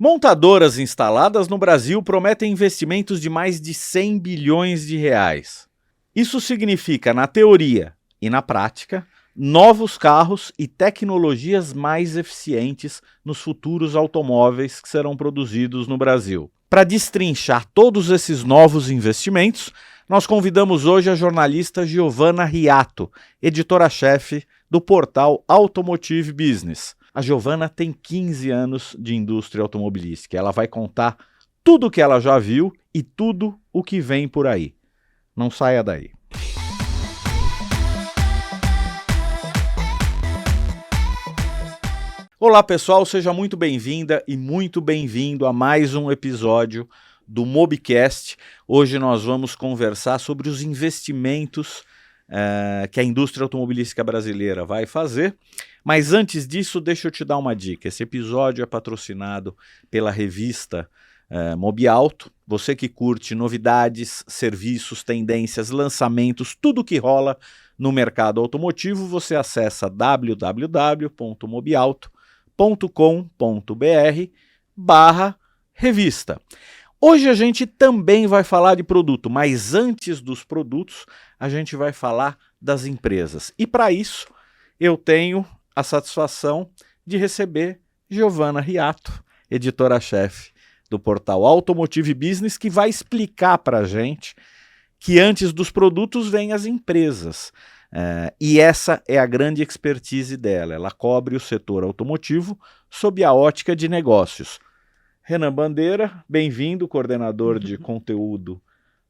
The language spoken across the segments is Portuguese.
Montadoras instaladas no Brasil prometem investimentos de mais de 100 bilhões de reais. Isso significa, na teoria e na prática, novos carros e tecnologias mais eficientes nos futuros automóveis que serão produzidos no Brasil. Para destrinchar todos esses novos investimentos, nós convidamos hoje a jornalista Giovana Riato, editora-chefe do portal Automotive Business. A Giovana tem 15 anos de indústria automobilística. Ela vai contar tudo o que ela já viu e tudo o que vem por aí. Não saia daí. Olá pessoal, seja muito bem-vinda e muito bem-vindo a mais um episódio do Mobcast. Hoje nós vamos conversar sobre os investimentos que a indústria automobilística brasileira vai fazer. Mas antes disso, deixa eu te dar uma dica. Esse episódio é patrocinado pela revista Mobiauto. Você que curte novidades, serviços, tendências, lançamentos, tudo que rola no mercado automotivo, você acessa www.mobiauto.com.br/revista. Hoje a gente também vai falar de produto, mas antes dos produtos, a gente vai falar das empresas. E para isso, eu tenho a satisfação de receber Giovana Riato, editora-chefe do portal Automotive Business, que vai explicar para a gente que antes dos produtos vêm as empresas. E essa é a grande expertise dela. Ela cobre o setor automotivo sob a ótica de negócios. Renan Bandeira, bem-vindo, coordenador de conteúdo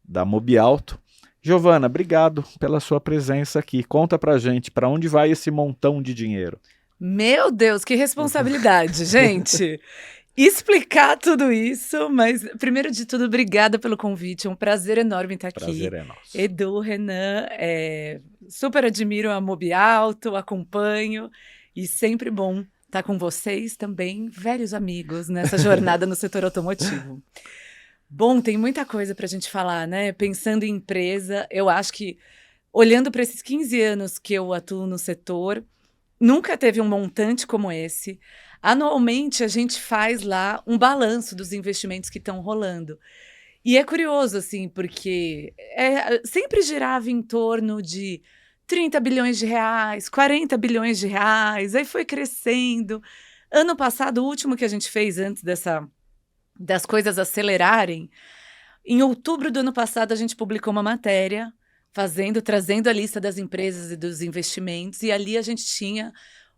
da Mobiauto. Giovana, obrigado pela sua presença aqui. Conta pra gente, para onde vai esse montão de dinheiro? Meu Deus, que responsabilidade, gente! Explicar tudo isso, mas primeiro de tudo, obrigada pelo convite, é um prazer enorme estar aqui. Prazer é nosso. Edu, Renan, super admiro a Mobiauto, acompanho e sempre bom estar com vocês também, velhos amigos, nessa jornada no setor automotivo. Bom, tem muita coisa para a gente falar, né? Pensando em empresa, eu acho que, olhando para esses 15 anos que eu atuo no setor, nunca teve um montante como esse. Anualmente, a gente faz lá um balanço dos investimentos que estão rolando. E é curioso, assim, porque sempre girava em torno de 30 bilhões de reais, 40 bilhões de reais, aí foi crescendo. Ano passado, o último que a gente fez antes das coisas acelerarem, em outubro do ano passado, a gente publicou uma matéria trazendo a lista das empresas e dos investimentos, e ali a gente tinha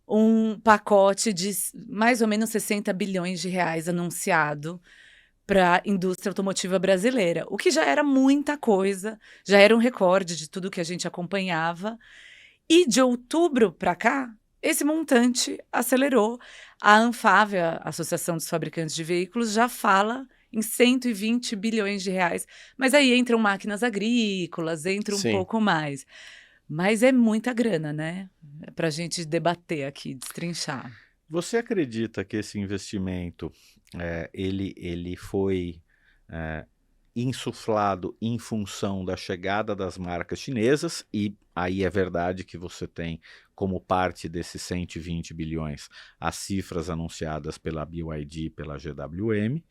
um pacote de mais ou menos 60 bilhões de reais anunciado para a indústria automotiva brasileira, o que já era muita coisa, já era um recorde de tudo que a gente acompanhava. E de outubro para cá, esse montante acelerou. A ANFAVEA, a Associação dos Fabricantes de Veículos, já fala em 120 bilhões de reais. Mas aí entram máquinas agrícolas, entra um pouco mais. Mas é muita grana, né? Para a gente debater aqui, destrinchar. Você acredita que esse investimento ele foi insuflado em função da chegada das marcas chinesas? E aí é verdade que você tem como parte desses 120 bilhões as cifras anunciadas pela BYD e pela GWM,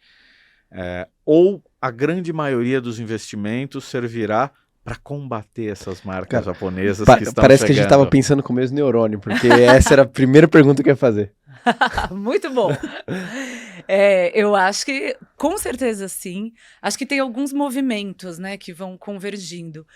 ou a grande maioria dos investimentos servirá para combater essas marcas japonesas que estão parece chegando? Que a gente estava pensando com o mesmo neurônio, porque essa era a primeira pergunta que eu ia fazer. Muito bom! Eu acho que, com certeza sim, acho que tem alguns movimentos, né, que vão convergindo.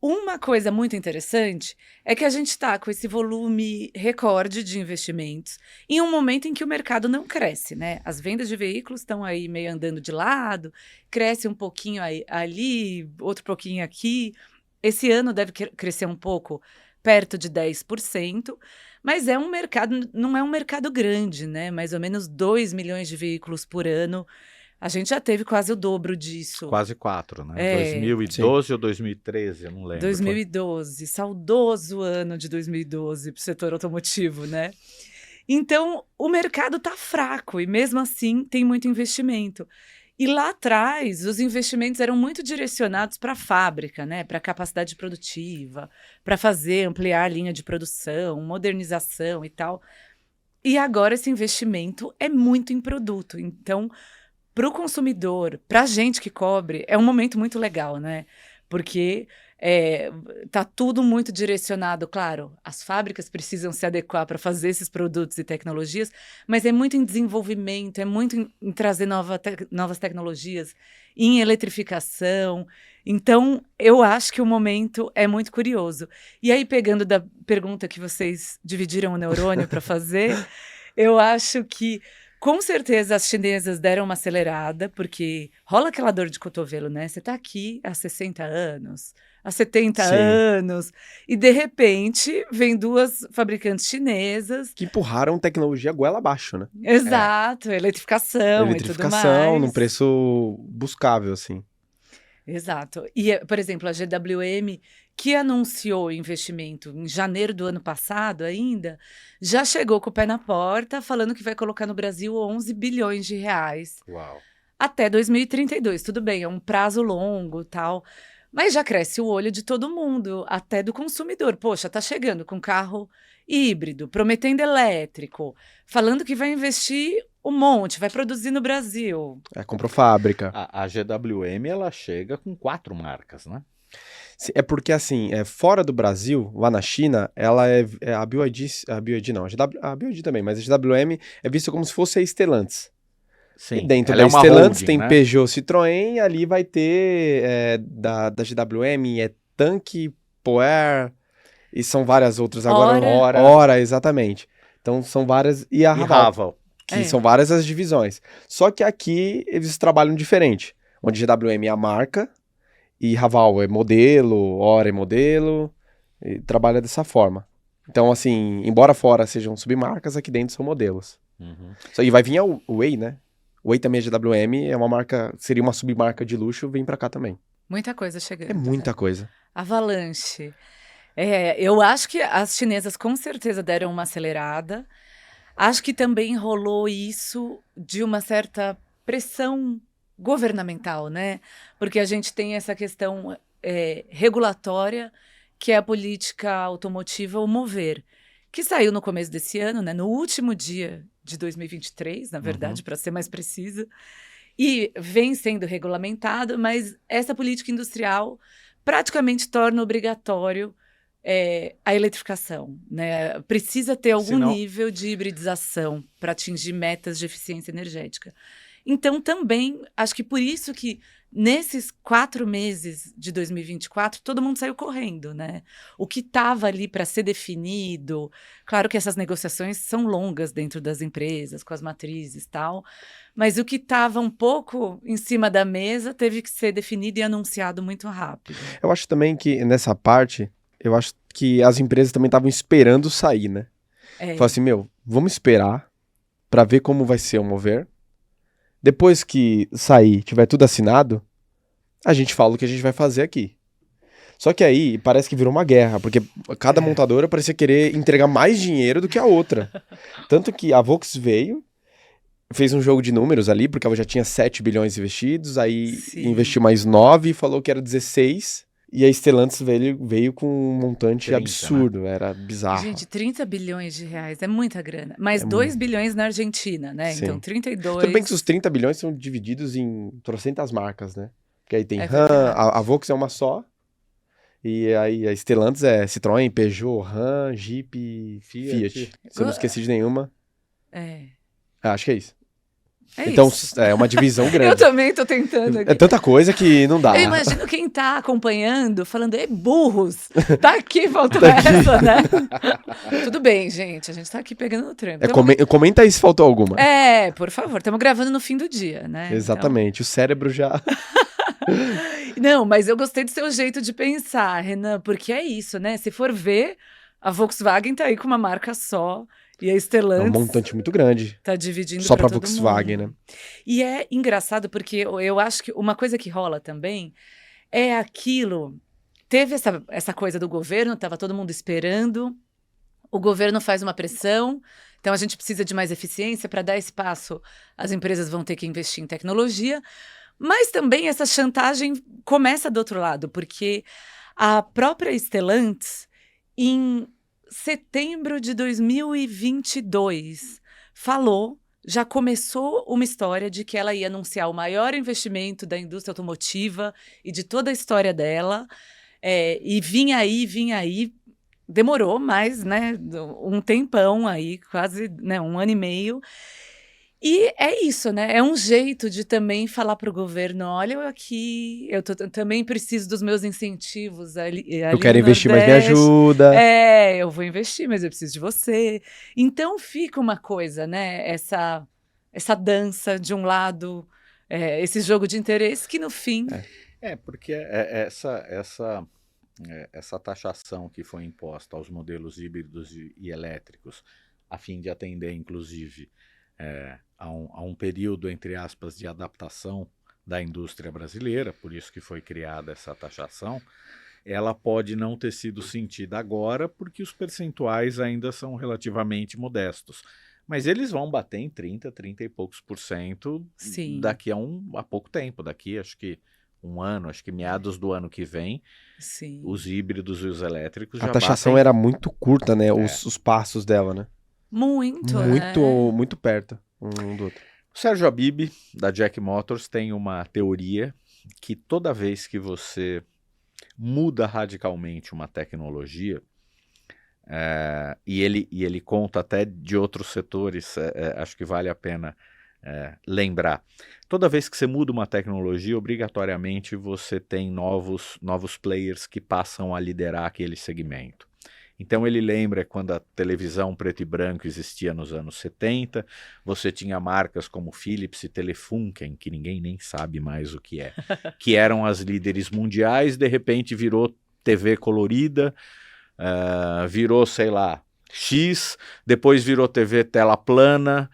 Uma coisa muito interessante é que a gente está com esse volume recorde de investimentos em um momento em que o mercado não cresce, né? As vendas de veículos estão aí meio andando de lado, cresce um pouquinho ali, outro pouquinho aqui. Esse ano deve crescer um pouco, perto de 10%, mas é um mercado, não é um mercado grande, né? Mais ou menos 2 milhões de veículos por ano. A gente já teve quase o dobro disso. Quase 4, né? 2012 ou 2013, eu não lembro. 2012, saudoso ano de 2012 para o setor automotivo, né? Então, o mercado está fraco e mesmo assim tem muito investimento. E lá atrás, os investimentos eram muito direcionados para a fábrica, né? Para a capacidade produtiva, para ampliar a linha de produção, modernização e tal. E agora esse investimento é muito em produto. Então, para o consumidor, para a gente que cobre, é um momento muito legal, né? Porque tá tudo muito direcionado, claro, as fábricas precisam se adequar para fazer esses produtos e tecnologias, mas é muito em desenvolvimento, é muito em trazer novas tecnologias, em eletrificação. Então, eu acho que o momento é muito curioso. E aí, pegando da pergunta que vocês dividiram o neurônio para fazer, eu acho que com certeza as chinesas deram uma acelerada, porque rola aquela dor de cotovelo, né? Você está aqui há 60 anos, há 70 Sim. anos, e de repente vem duas fabricantes chinesas. Que empurraram tecnologia goela abaixo, né? Exato, eletrificação e tudo mais. Num preço buscável, assim. Exato. E, por exemplo, a GWM, que anunciou investimento em janeiro do ano passado ainda, já chegou com o pé na porta, falando que vai colocar no Brasil 11 bilhões de reais Uau. até 2032. Tudo bem, é um prazo longo, tal, mas já cresce o olho de todo mundo, até do consumidor. Poxa, tá chegando com carro híbrido, prometendo elétrico, falando que vai investir um monte, vai produzir no Brasil. Comprou fábrica. A GWM, ela chega com 4 marcas, né? É porque, assim, fora do Brasil, lá na China, ela a BYD não, a BYD também, mas a GWM é vista como se fosse a Stellantis. Sim, E dentro ela da é uma Stellantis holding, tem né? Peugeot, Citroën, e ali vai ter da GWM, Tanque, Poer, e são várias outras. Agora, Ora, exatamente. Então, são várias. E a E Haval, Haval. que são várias as divisões. Só que aqui eles trabalham diferente. Onde GWM é a marca, e Haval é modelo, Ora é modelo, e trabalha dessa forma. Então, assim, embora fora sejam submarcas, aqui dentro são modelos. Uhum. E vai vir a Way, né? Way também é GWM, é uma marca, seria uma submarca de luxo, vem pra cá também. Muita coisa chegando. É muita coisa. Avalanche. Eu acho que as chinesas com certeza deram uma acelerada. Acho que também rolou isso de uma certa pressão governamental, né? Porque a gente tem essa questão regulatória, que é a política automotiva, o MOVER, que saiu no começo desse ano, né? No último dia de 2023, na verdade, para ser mais precisa, e vem sendo regulamentado, mas essa política industrial praticamente torna obrigatório a eletrificação, né? Precisa ter algum nível de hibridização para atingir metas de eficiência energética. Então, também, acho que por isso que nesses 4 meses de 2024, todo mundo saiu correndo, né? O que estava ali para ser definido, claro que essas negociações são longas dentro das empresas, com as matrizes e tal, mas o que estava um pouco em cima da mesa teve que ser definido e anunciado muito rápido. Eu acho também que nessa parte, eu acho que as empresas também estavam esperando sair, né? Falaram assim, vamos esperar para ver como vai ser o mover. Depois que sair, tiver tudo assinado, a gente fala o que a gente vai fazer aqui. Só que aí parece que virou uma guerra, porque cada montadora parecia querer entregar mais dinheiro do que a outra. Tanto que a Volks veio, fez um jogo de números ali, porque ela já tinha 7 bilhões investidos, aí investiu mais 9 e falou que era 16. E a Stellantis veio com um montante 30, absurdo, né? Era bizarro. Gente, 30 bilhões de reais é muita grana. Mas 2 bilhões na Argentina, né? Sim. Então, 32... Tudo bem que os 30 bilhões são divididos em trocentas marcas, né? Porque aí tem a Volks é uma só, e aí a Stellantis é Citroën, Peugeot, Ram, Jeep, Fiat. Se eu não esqueci de nenhuma. Acho que é isso. Então, isso. É uma divisão grande. Eu também tô tentando aqui. É tanta coisa que não dá. Eu imagino quem tá acompanhando, falando, burros, tá aqui, faltou essa, né? Tudo bem, gente, a gente tá aqui pegando no trampo. Comenta aí se faltou alguma. Por favor, estamos gravando no fim do dia, né? Exatamente, então... o cérebro já... Não, mas eu gostei do seu jeito de pensar, Renan, porque é isso, né? Se for ver, a Volkswagen tá aí com uma marca só, e a Stellantis... É um montante muito grande. Tá dividindo só pra todo Volkswagen, mundo. Né? E é engraçado porque eu acho que uma coisa que rola também é aquilo... Teve essa coisa do governo, tava todo mundo esperando, o governo faz uma pressão, então a gente precisa de mais eficiência, para dar espaço, as empresas vão ter que investir em tecnologia, mas também essa chantagem começa do outro lado, porque a própria Stellantis, em setembro de 2022, já começou uma história de que ela ia anunciar o maior investimento da indústria automotiva e de toda a história dela. E vinha aí, demorou mais, né, um tempão aí, quase, né, 1 ano e meio. E é isso, né? É um jeito de também falar para o governo: olha, eu aqui, também preciso dos meus incentivos ali Eu quero no investir, mas me Nordeste. ajuda. Eu vou investir, mas eu preciso de você. Então fica uma coisa, né? Essa dança de um lado, esse jogo de interesse que no fim... Porque essa taxação que foi imposta aos modelos híbridos e elétricos, a fim de atender, inclusive, a um período, entre aspas, de adaptação da indústria brasileira, por isso que foi criada essa taxação, ela pode não ter sido sentida agora, porque os percentuais ainda são relativamente modestos. Mas eles vão bater em 30 e poucos % daqui a pouco tempo, daqui acho que 1 ano, acho que meados do ano que vem, os híbridos e os elétricos já A taxação era muito curta, né? Os passos dela, né? Muito perto um do outro. O Sérgio Habib, da Jack Motors, tem uma teoria que toda vez que você muda radicalmente uma tecnologia, e ele conta até de outros setores, acho que vale a pena lembrar. Toda vez que você muda uma tecnologia, obrigatoriamente você tem novos players que passam a liderar aquele segmento. Então ele lembra quando a televisão preto e branco existia nos anos 70, você tinha marcas como Philips e Telefunken, que ninguém nem sabe mais o que é, que eram as líderes mundiais, de repente virou TV colorida, virou, sei lá, X, depois virou TV tela plana,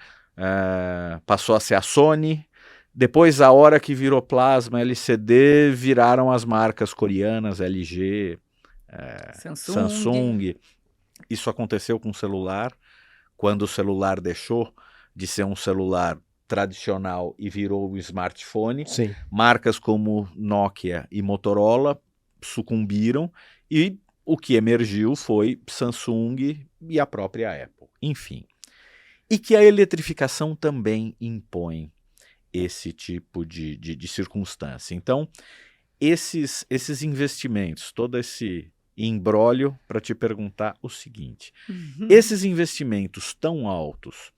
passou a ser a Sony, depois a hora que virou plasma, LCD, viraram as marcas coreanas, LG, Samsung. Isso aconteceu com o celular, quando o celular deixou de ser um celular tradicional e virou um smartphone. Sim. Marcas como Nokia e Motorola sucumbiram e o que emergiu foi Samsung e a própria Apple. Enfim. E que a eletrificação também impõe esse tipo de circunstância. Então, esses investimentos, todo esse imbróglio para te perguntar o seguinte: esses investimentos tão altos,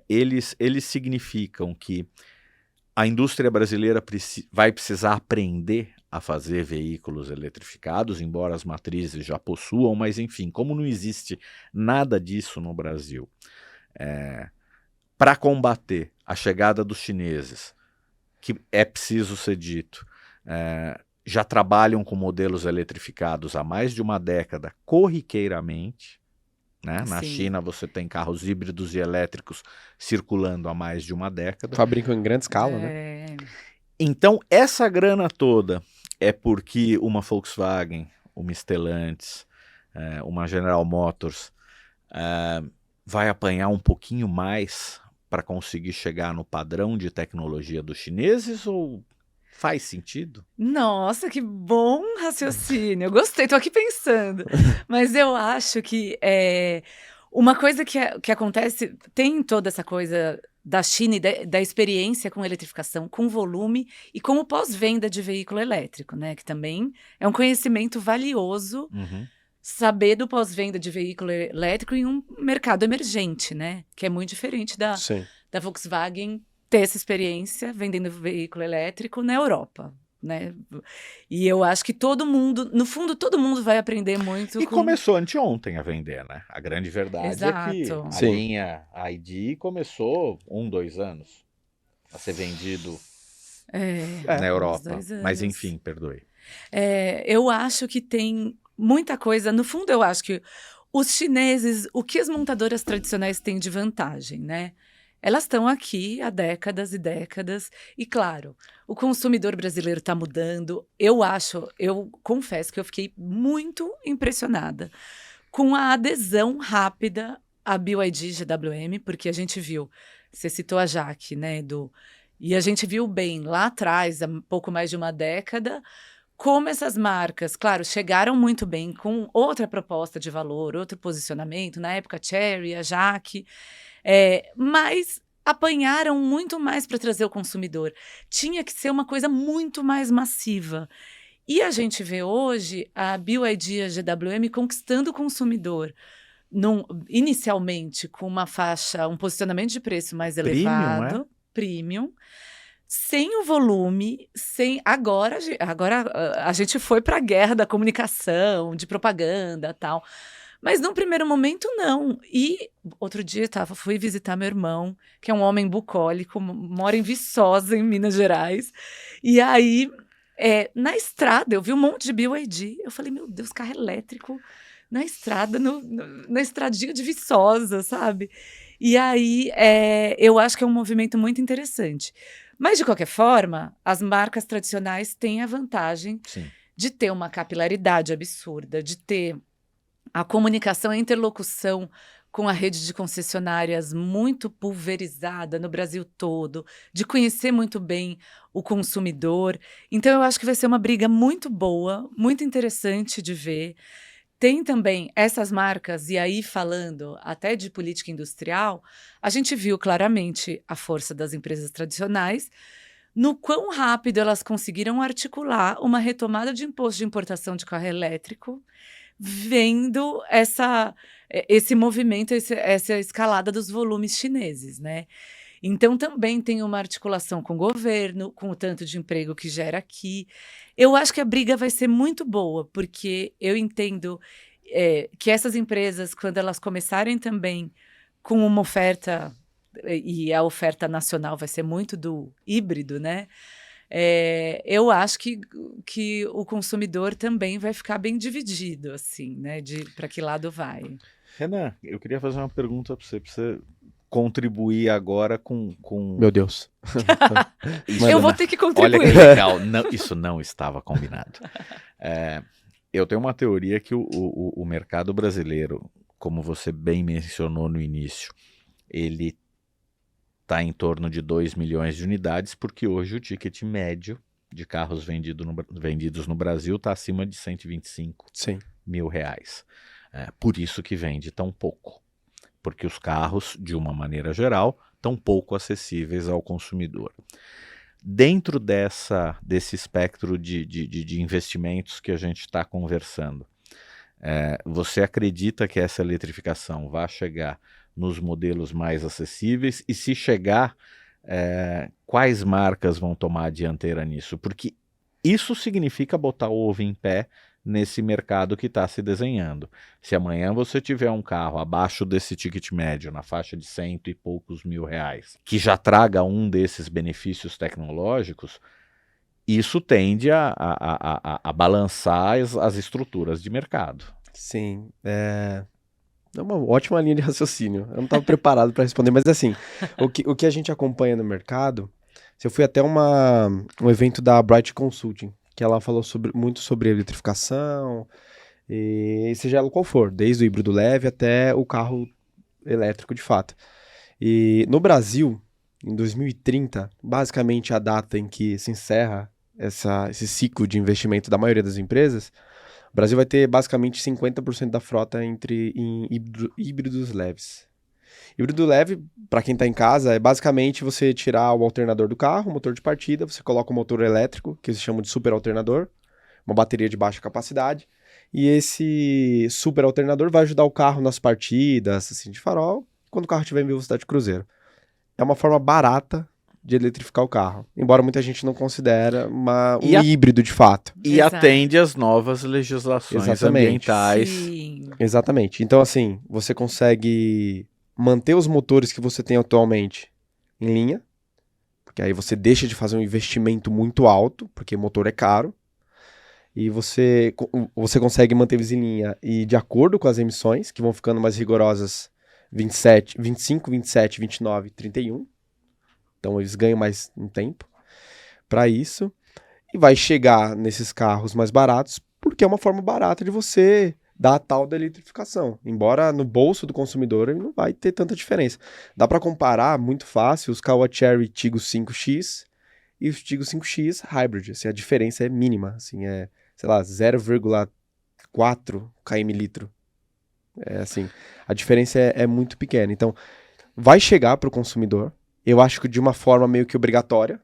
eles significam que a indústria brasileira vai precisar aprender a fazer veículos eletrificados, embora as matrizes já possuam, mas enfim, como não existe nada disso no Brasil, para combater a chegada dos chineses, que é preciso ser dito, já trabalham com modelos eletrificados há mais de uma década, corriqueiramente, né? Na China você tem carros híbridos e elétricos circulando há mais de uma década. Fabricam em grande escala, né? Então, essa grana toda é porque uma Volkswagen, uma Stellantis, uma General Motors vai apanhar um pouquinho mais para conseguir chegar no padrão de tecnologia dos chineses, ou faz sentido? Nossa, que bom raciocínio. Eu gostei, tô aqui pensando. Mas eu acho que uma coisa que acontece, tem toda essa coisa da China e da experiência com eletrificação, com volume e com o pós-venda de veículo elétrico, né? Que também é um conhecimento valioso, saber do pós-venda de veículo elétrico em um mercado emergente, né? Que é muito diferente da Volkswagen ter essa experiência vendendo veículo elétrico na Europa, né? E eu acho que todo mundo, no fundo, todo mundo vai aprender muito. Começou anteontem a vender, né? A grande verdade é que a linha ID começou 2 anos a ser vendido na Europa. Mas enfim, perdoe. Eu acho que tem muita coisa. No fundo, eu acho que os chineses, o que as montadoras tradicionais têm de vantagem, né? Elas estão aqui há décadas e décadas, e claro, o consumidor brasileiro está mudando. Eu confesso que eu fiquei muito impressionada com a adesão rápida à BYD GWM, porque a gente viu, você citou a Jaque, né, e a gente viu bem lá atrás, há pouco mais de uma década, como essas marcas, claro, chegaram muito bem com outra proposta de valor, outro posicionamento, na época a Cherry, a Jaque, mas apanharam muito mais para trazer o consumidor. Tinha que ser uma coisa muito mais massiva. E a gente vê hoje a BYD e a GWM conquistando o consumidor, inicialmente com uma faixa, um posicionamento de preço mais elevado, premium, sem o volume, agora a gente foi para a guerra da comunicação, de propaganda, tal. Mas num primeiro momento não. E outro dia fui visitar meu irmão, que é um homem bucólico, mora em Viçosa, em Minas Gerais. E aí, na estrada, eu vi um monte de BYD. Eu falei, meu Deus, carro elétrico na estrada, na estradinha de Viçosa, sabe? E aí, eu acho que é um movimento muito interessante. Mas, de qualquer forma, as marcas tradicionais têm a vantagem de ter uma capilaridade absurda, de ter a comunicação, a interlocução com a rede de concessionárias muito pulverizada no Brasil todo, de conhecer muito bem o consumidor. Então, eu acho que vai ser uma briga muito boa, muito interessante de ver. Tem também essas marcas, e aí falando até de política industrial, a gente viu claramente a força das empresas tradicionais, no quão rápido elas conseguiram articular uma retomada de imposto de importação de carro elétrico, vendo esse movimento, essa escalada dos volumes chineses, né? Então, também tem uma articulação com o governo, com o tanto de emprego que gera aqui. Eu acho que a briga vai ser muito boa, porque eu entendo que essas empresas, quando elas começarem também com uma oferta, e a oferta nacional vai ser muito do híbrido, né? Eu acho que o consumidor também vai ficar bem dividido, assim, né? Para que lado vai. Renan, eu queria fazer uma pergunta para você contribuir agora com... Meu Deus. Eu vou ter que contribuir. Olha que legal, isso não estava combinado. Eu tenho uma teoria que o mercado brasileiro, como você bem mencionou no início, ele está em torno de 2 milhões de unidades, porque hoje o ticket médio de carros vendidos no Brasil está acima de 125 mil reais. Por isso que vende tão pouco. Porque os carros, de uma maneira geral, estão pouco acessíveis ao consumidor. Dentro desse espectro de investimentos que a gente está conversando, você acredita que essa eletrificação vai chegar nos modelos mais acessíveis? E se chegar, quais marcas vão tomar a dianteira nisso? Porque isso significa botar o ovo em pé nesse mercado que está se desenhando. Se amanhã você tiver um carro abaixo desse ticket médio, na faixa de 100 e poucos mil reais, que já traga um desses benefícios tecnológicos, isso tende a balançar as estruturas de mercado. Sim, é uma ótima linha de raciocínio. Eu não estava preparado para responder, mas assim, o que a gente acompanha no mercado, eu fui até um evento da Bright Consulting, que ela falou muito sobre eletrificação, e seja ela qual for, desde o híbrido leve até o carro elétrico de fato. E no Brasil, em 2030, basicamente a data em que se encerra esse ciclo de investimento da maioria das empresas, o Brasil vai ter basicamente 50% da frota em híbridos leves. Híbrido leve, para quem está em casa, é basicamente você tirar o alternador do carro, o motor de partida, você coloca o motor elétrico, que eles chamam de super alternador, uma bateria de baixa capacidade, e esse super alternador vai ajudar o carro nas partidas, assim, de farol, quando o carro estiver em velocidade cruzeiro. É uma forma barata de eletrificar o carro, embora muita gente não considere híbrido de fato. E atende às novas legislações ambientais. Sim. Exatamente. Então, assim, você consegue manter os motores que você tem atualmente em linha, porque aí você deixa de fazer um investimento muito alto, porque motor é caro, e você consegue manter eles em linha e de acordo com as emissões, que vão ficando mais rigorosas 25, 27, 29, 31. Então eles ganham mais um tempo para isso, e vai chegar nesses carros mais baratos, porque é uma forma barata de você da tal da eletrificação. Embora no bolso do consumidor ele não vai ter tanta diferença. Dá para comparar muito fácil os Caoa Chery Tiggo 5X e o Tiggo 5X Hybrid. Assim, a diferença é mínima, assim, sei lá, 0,4 km/litro. Assim, a diferença é muito pequena. Então, vai chegar para o consumidor, eu acho que de uma forma meio que obrigatória,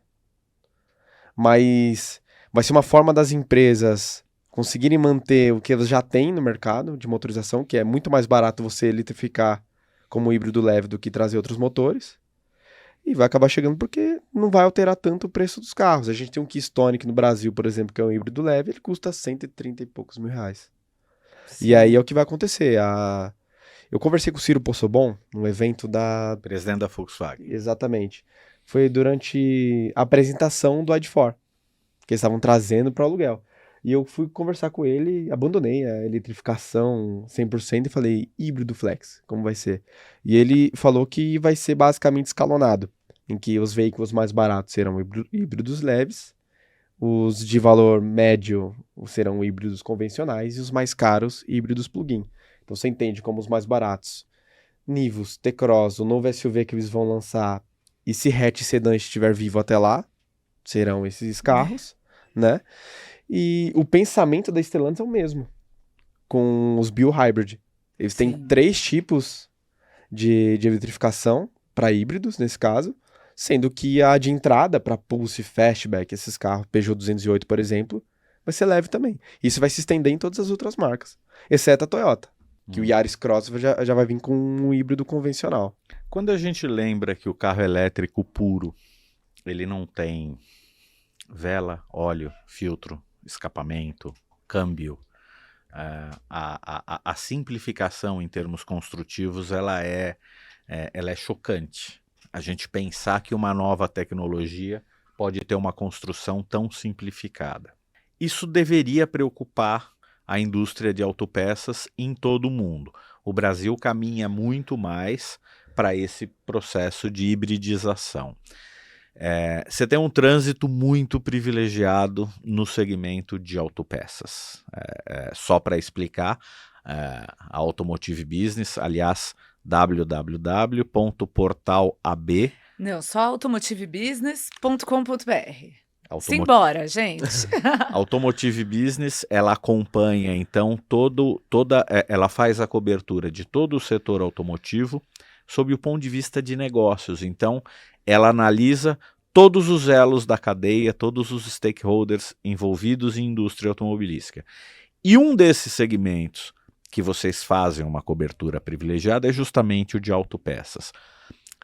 mas vai ser uma forma das empresas conseguirem manter o que elas já têm no mercado de motorização, que é muito mais barato você eletrificar como híbrido leve do que trazer outros motores. E vai acabar chegando porque não vai alterar tanto o preço dos carros. A gente tem um Keystone aqui no Brasil, por exemplo, que é um híbrido leve, ele custa 130 e poucos mil reais. Sim. E aí é o que vai acontecer. Eu conversei com o Ciro Possobon, num evento da... Presidente da Volkswagen. Exatamente. Foi durante a apresentação do ID4, que eles estavam trazendo para o aluguel. E eu fui conversar com ele, abandonei a eletrificação 100% e falei, híbrido flex, como vai ser? E ele falou que vai ser basicamente escalonado, em que os veículos mais baratos serão híbridos leves, os de valor médio serão híbridos convencionais e os mais caros, híbridos plug-in. Então você entende como os mais baratos, Nivus, T-Cross, o novo SUV que eles vão lançar, e se hatch sedã estiver vivo até lá, serão esses carros, né? E o pensamento da Stellantis é o mesmo, com os Bio-Hybrid. Eles têm 3 tipos de eletrificação para híbridos, nesse caso, sendo que a de entrada para Pulse, Fastback, esses carros, Peugeot 208, por exemplo, vai ser leve também. Isso vai se estender em todas as outras marcas, exceto a Toyota, que o Yaris Cross já vai vir com um híbrido convencional. Quando a gente lembra que o carro elétrico puro, ele não tem vela, óleo, filtro, escapamento, câmbio, a simplificação em termos construtivos ela é chocante. A gente pensar que uma nova tecnologia pode ter uma construção tão simplificada. Isso deveria preocupar a indústria de autopeças em todo o mundo. O Brasil caminha muito mais para esse processo de hibridização. Você tem um trânsito muito privilegiado no segmento de autopeças. Só para explicar, a Automotive Business, aliás, www.portalab. Não, só automotivebusiness.com.br. Simbora, gente. Automotive Business, ela acompanha, então, ela faz a cobertura de todo o setor automotivo sob o ponto de vista de negócios. Então, ela analisa todos os elos da cadeia, todos os stakeholders envolvidos em indústria automobilística. E um desses segmentos que vocês fazem uma cobertura privilegiada é justamente o de autopeças.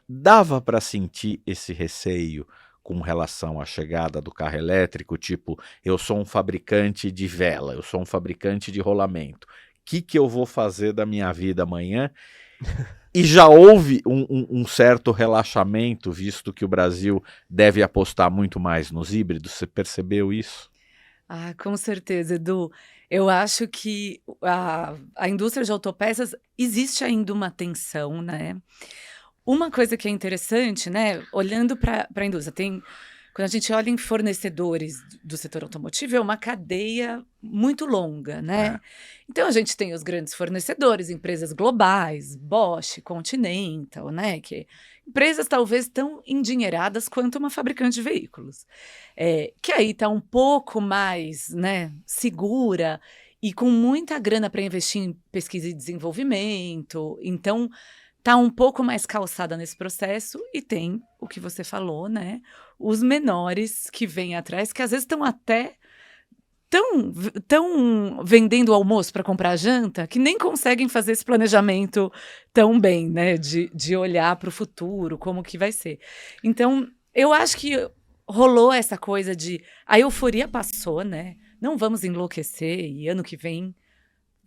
Dava para sentir esse receio com relação à chegada do carro elétrico, tipo, eu sou um fabricante de vela, eu sou um fabricante de rolamento, o que eu vou fazer da minha vida amanhã? E já houve um certo relaxamento, visto que o Brasil deve apostar muito mais nos híbridos. Você percebeu isso? Ah, com certeza, Edu. Eu acho que a indústria de autopeças existe ainda uma tensão, né? Uma coisa que é interessante, né? Olhando para a indústria, quando a gente olha em fornecedores do setor automotivo, é uma cadeia muito longa, né? Então, a gente tem os grandes fornecedores, empresas globais, Bosch, Continental, né? Empresas talvez tão endinheiradas quanto uma fabricante de veículos. Que aí está um pouco mais, né, segura e com muita grana para investir em pesquisa e desenvolvimento. Então, está um pouco mais calçada nesse processo e tem o que você falou, né? Os menores que vêm atrás, que às vezes estão até tão vendendo almoço para comprar janta, que nem conseguem fazer esse planejamento tão bem, né? De olhar para o futuro, como que vai ser. Então, eu acho que rolou essa coisa de... A euforia passou, né? Não vamos enlouquecer e ano que vem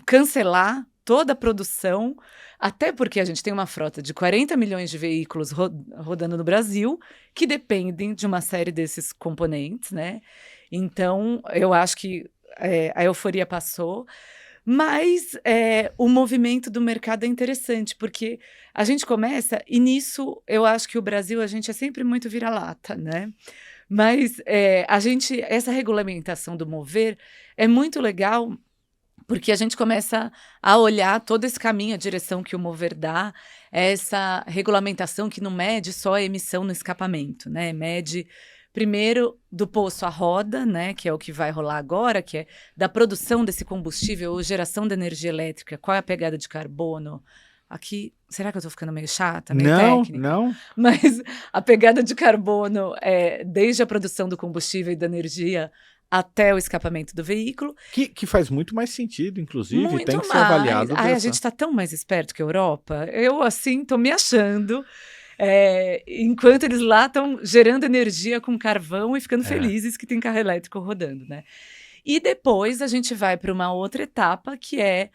cancelar toda a produção, até porque a gente tem uma frota de 40 milhões de veículos rodando no Brasil, que dependem de uma série desses componentes, né? Então, eu acho que a euforia passou, mas o movimento do mercado é interessante, porque a gente começa, e nisso eu acho que o Brasil, a gente é sempre muito vira-lata, né? Mas essa regulamentação do mover é muito legal, porque a gente começa a olhar todo esse caminho, a direção que o mover dá, essa regulamentação que não mede só a emissão no escapamento, né? Mede primeiro do poço à roda, né, que é o que vai rolar agora, que é da produção desse combustível ou geração de energia elétrica, qual é a pegada de carbono. Aqui, será que eu tô ficando meio chata, meio técnica? Não. Mas a pegada de carbono é desde a produção do combustível e da energia até o escapamento do veículo. Que faz muito mais sentido, inclusive, Muito tem que ser mais. avaliado. Ai, a gente tá tão mais esperto que a Europa. Eu, assim, tô me achando. Enquanto eles lá estão gerando energia com carvão e ficando felizes que tem carro elétrico rodando, né? E depois a gente vai para uma outra etapa, que é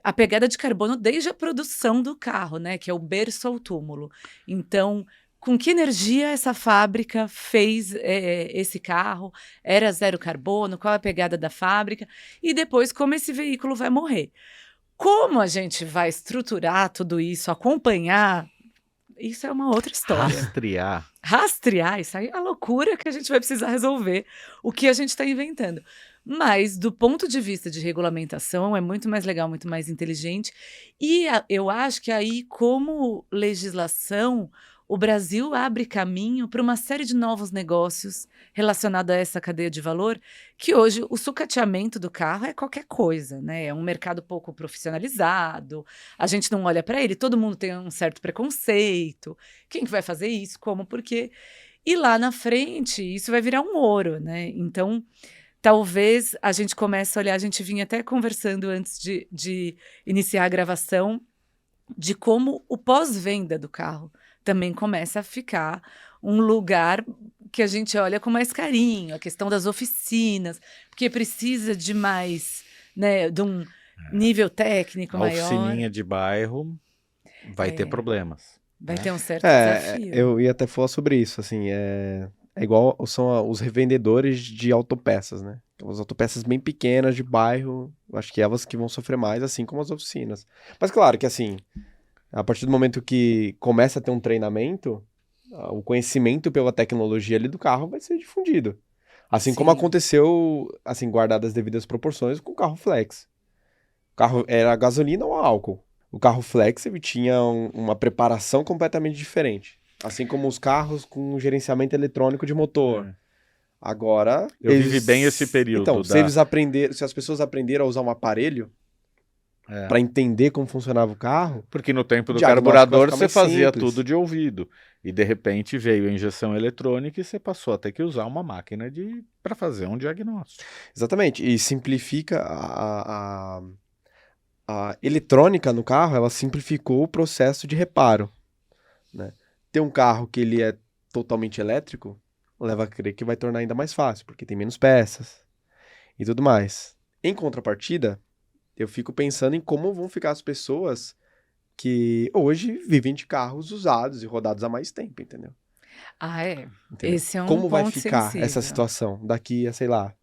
a pegada de carbono desde a produção do carro, né? Que é o berço ao túmulo. Então, com que energia essa fábrica fez esse carro? Era zero carbono? Qual a pegada da fábrica? E depois, como esse veículo vai morrer? Como a gente vai estruturar tudo isso, acompanhar? Isso é uma outra história. Rastrear, isso aí é a loucura que a gente vai precisar resolver, o que a gente está inventando. Mas, do ponto de vista de regulamentação, é muito mais legal, muito mais inteligente. E eu acho que aí, como legislação, o Brasil abre caminho para uma série de novos negócios relacionados a essa cadeia de valor, que hoje o sucateamento do carro é qualquer coisa, né? É um mercado pouco profissionalizado, a gente não olha para ele, todo mundo tem um certo preconceito. Quem que vai fazer isso? Como? Por quê? E lá na frente, isso vai virar um ouro, né? Então, talvez a gente comece a olhar, a gente vinha até conversando antes de iniciar a gravação, de como o pós-venda do carro também começa a ficar um lugar que a gente olha com mais carinho, a questão das oficinas, porque precisa de mais, né, de um nível técnico maior. A oficininha de bairro vai ter problemas. Vai ter um certo desafio. Eu ia até falar sobre isso, assim, é igual são os revendedores de autopeças, né? As autopeças bem pequenas de bairro, acho que elas que vão sofrer mais, assim como as oficinas. Mas claro que, assim, a partir do momento que começa a ter um treinamento, o conhecimento pela tecnologia ali do carro vai ser difundido. Assim como aconteceu, assim, guardadas as devidas proporções, com o carro flex. O carro era gasolina ou álcool. O carro flex ele tinha uma preparação completamente diferente. Assim como os carros com gerenciamento eletrônico de motor. Agora... Eu vivi bem esse período. Então, se as pessoas aprenderam a usar um aparelho para entender como funcionava o carro... Porque no tempo do carburador você fazia tudo de ouvido. E de repente veio a injeção eletrônica e você passou a ter que usar uma máquina para fazer um diagnóstico. Exatamente. E simplifica a eletrônica no carro, ela simplificou o processo de reparo, né? Ter um carro que ele é totalmente elétrico, leva a crer que vai tornar ainda mais fácil, porque tem menos peças e tudo mais. Em contrapartida, eu fico pensando em como vão ficar as pessoas que hoje vivem de carros usados e rodados há mais tempo, entendeu? Entendeu? Esse é um como ponto vai ficar sensível. Essa situação daqui a, sei lá,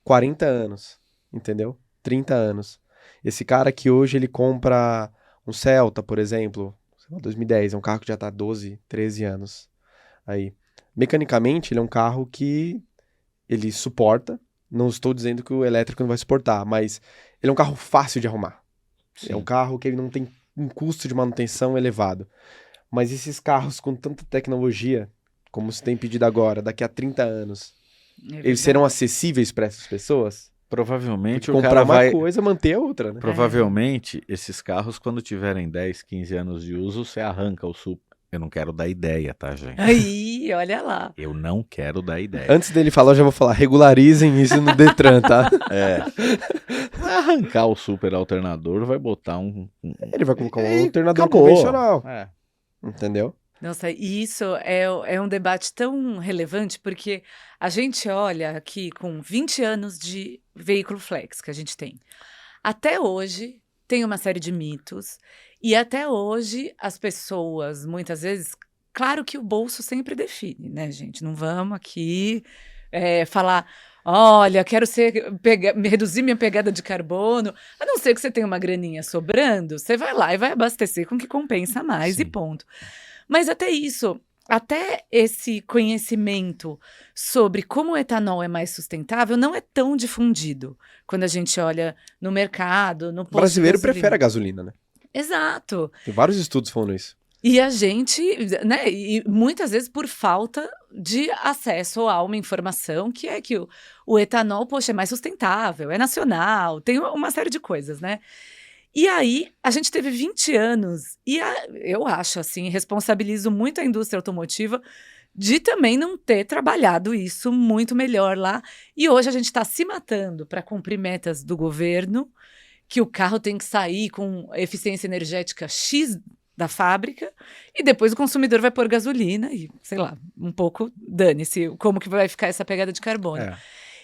40 anos, entendeu? 30 anos. Esse cara que hoje ele compra um Celta, por exemplo, 2010, é um carro que já tá 12, 13 anos aí. Mecanicamente, ele é um carro que ele suporta, não estou dizendo que o elétrico não vai suportar, mas ele é um carro fácil de arrumar. Sim. É um carro que ele não tem um custo de manutenção elevado. Mas esses carros com tanta tecnologia, como se tem pedido agora, daqui a 30 anos, eles serão acessíveis para essas pessoas? Provavelmente o cara vai... coisa, manter a outra, né? Provavelmente, esses carros, quando tiverem 10, 15 anos de uso, você arranca o Supra. Eu não quero dar ideia, tá, gente? Aí, olha lá. Eu não quero dar ideia. Antes dele falar, eu já vou falar, regularizem isso no Detran, tá? Vai arrancar o super alternador, vai botar Ele vai colocar um alternador convencional. Entendeu? Nossa, e isso é um debate tão relevante, porque a gente olha aqui com 20 anos de veículo flex que a gente tem. Até hoje, tem uma série de mitos, e até hoje as pessoas, muitas vezes, claro que o bolso sempre define, né, gente? Não vamos aqui falar, olha, quero reduzir minha pegada de carbono, a não ser que você tenha uma graninha sobrando, você vai lá e vai abastecer com o que compensa mais. Sim. E ponto. Mas até isso, até esse conhecimento sobre como o etanol é mais sustentável não é tão difundido quando a gente olha no mercado, no posto. O brasileiro prefere a gasolina, né? Exato. Tem vários estudos falando isso. E a gente, né, e muitas vezes por falta de acesso a uma informação que é que o etanol, poxa, é mais sustentável, é nacional, tem uma série de coisas, né? E aí, a gente teve 20 anos, e eu acho, assim, responsabilizo muito a indústria automotiva de também não ter trabalhado isso muito melhor lá. E hoje a gente está se matando para cumprir metas do governo, que o carro tem que sair com eficiência energética X da fábrica, e depois o consumidor vai pôr gasolina e, sei lá, um pouco dane-se como que vai ficar essa pegada de carbono. É.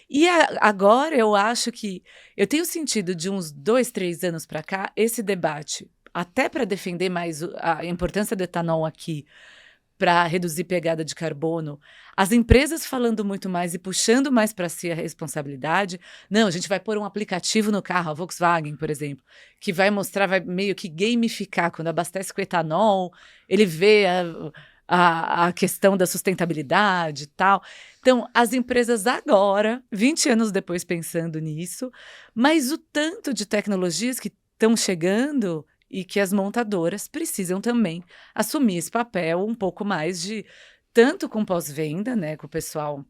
E agora eu acho que eu tenho sentido de uns 2, 3 anos para cá esse debate, até para defender mais a importância do etanol aqui, para reduzir pegada de carbono, as empresas falando muito mais e puxando mais para si a responsabilidade. Não, a gente vai pôr um aplicativo no carro, a Volkswagen, por exemplo, que vai mostrar, vai meio que gamificar, quando abastece com etanol, ele vê a questão da sustentabilidade e tal. Então, as empresas agora, 20 anos depois pensando nisso, mas o tanto de tecnologias que estão chegando e que as montadoras precisam também assumir esse papel um pouco mais de, tanto com pós-venda, né, com o pessoal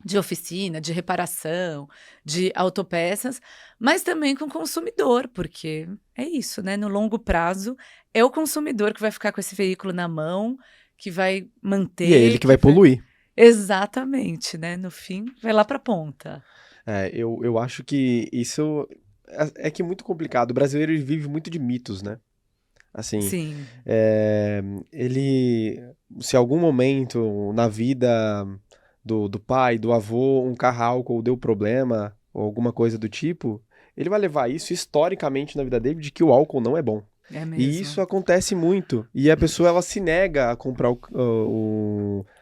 de oficina, de reparação, de autopeças, mas também com o consumidor, porque é isso, né? No longo prazo, é o consumidor que vai ficar com esse veículo na mão, que vai manter... E é ele que vai poluir. Exatamente, né? No fim, vai lá para a ponta. Eu acho que isso é que é muito complicado. O brasileiro ele vive muito de mitos, né? Assim, Sim. Se algum momento na vida do pai, do avô, um carro álcool deu problema, ou alguma coisa do tipo, ele vai levar isso historicamente na vida dele de que o álcool não é bom. É mesmo. E isso acontece muito. E a pessoa, ela se nega a comprar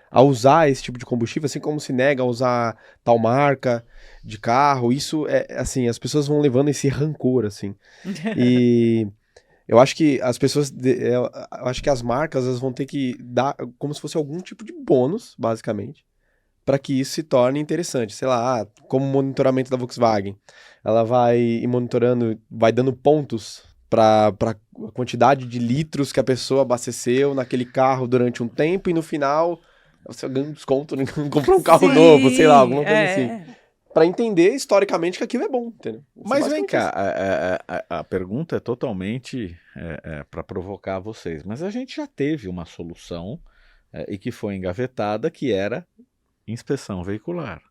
a usar esse tipo de combustível, assim como se nega a usar tal marca de carro. Isso assim, as pessoas vão levando esse rancor, assim. E eu acho que as pessoas, eu acho que as marcas, elas vão ter que dar como se fosse algum tipo de bônus, basicamente, para que isso se torne interessante. Sei lá, como o monitoramento da Volkswagen. Ela vai ir monitorando, vai dando pontos para a quantidade de litros que a pessoa abasteceu naquele carro durante um tempo e no final você ganha um desconto em comprar um carro novo, sei lá, alguma coisa assim. Para entender historicamente que aquilo é bom, entendeu? Mas vem cá, a pergunta é totalmente para provocar vocês, mas a gente já teve uma solução e que foi engavetada, que era inspeção veicular.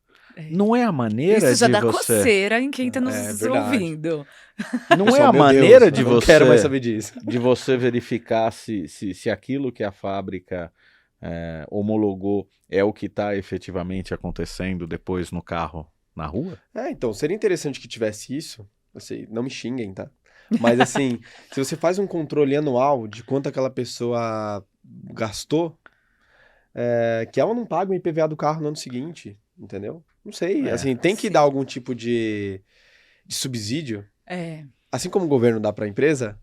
Não é a maneira de você... Isso já dá coceira em quem está nos ouvindo. Não é a maneira de você... Não quero mais saber disso. De você verificar se aquilo que a fábrica homologou é o que está efetivamente acontecendo depois no carro na rua? Então, seria interessante que tivesse isso. Assim, não me xinguem, tá? Mas assim, se você faz um controle anual de quanto aquela pessoa gastou, que ela não paga o IPVA do carro no ano seguinte, entendeu? Não sei, assim, tem que dar algum tipo de subsídio. Assim como o governo dá pra empresa,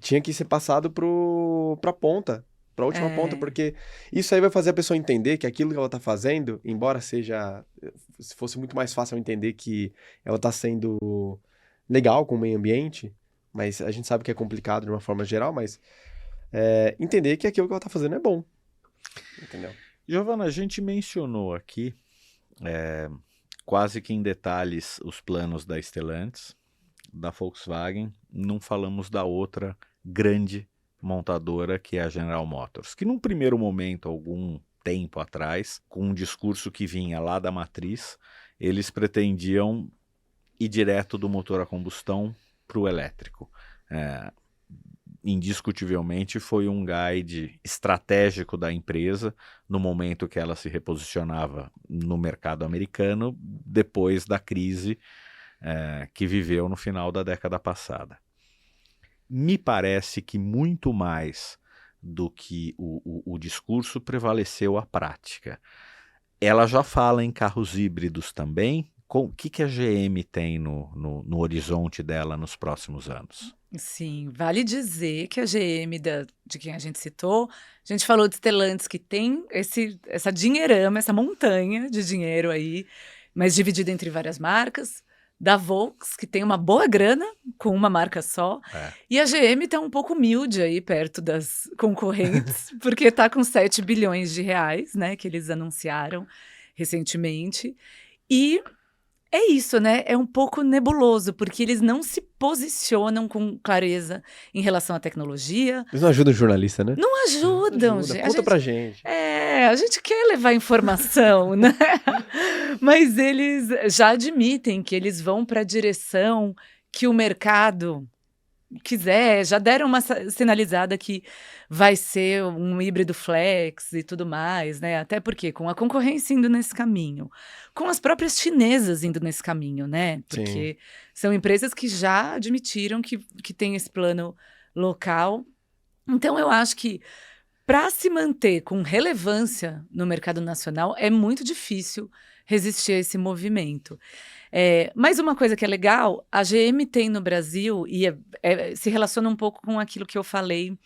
tinha que ser passado pra ponta, pra última ponta, porque isso aí vai fazer a pessoa entender que aquilo que ela tá fazendo, embora se fosse muito mais fácil entender que ela tá sendo legal com o meio ambiente, mas a gente sabe que é complicado de uma forma geral, mas entender que aquilo que ela tá fazendo é bom, entendeu? Giovana, a gente mencionou aqui quase que em detalhes os planos da Stellantis, da Volkswagen, não falamos da outra grande montadora, que é a General Motors, que num primeiro momento, algum tempo atrás, com um discurso que vinha lá da matriz, eles pretendiam ir direto do motor a combustão para o elétrico. Indiscutivelmente foi um guide estratégico da empresa no momento que ela se reposicionava no mercado americano, depois da crise que viveu no final da década passada. Me parece que muito mais do que o discurso prevaleceu a prática. Ela já fala em carros híbridos também. O que a GM tem no horizonte dela nos próximos anos? Sim, vale dizer que a GM, de quem a gente citou, a gente falou de Stellantis, que tem essa dinheirama, essa montanha de dinheiro aí, mas dividida entre várias marcas. da Volks, que tem uma boa grana com uma marca só, e a GM está um pouco humilde aí perto das concorrentes, porque está com 7 bilhões de reais, né, que eles anunciaram recentemente, e é isso, né? É um pouco nebuloso, porque eles não se posicionam com clareza em relação à tecnologia. Eles não ajudam o jornalista, né? Não ajudam, gente. Conta pra gente. A gente quer levar informação, né? Mas eles já admitem que eles vão para a direção que o mercado quiser, já deram uma sinalizada que vai ser um híbrido flex e tudo mais, né? Até porque com a concorrência indo nesse caminho, com as próprias chinesas indo nesse caminho, né? Porque são empresas que já admitiram que tem esse plano local. Então, eu acho que para se manter com relevância no mercado nacional, é muito difícil resistir a esse movimento. Mas uma coisa que é legal, a GM tem no Brasil, e se relaciona um pouco com aquilo que eu falei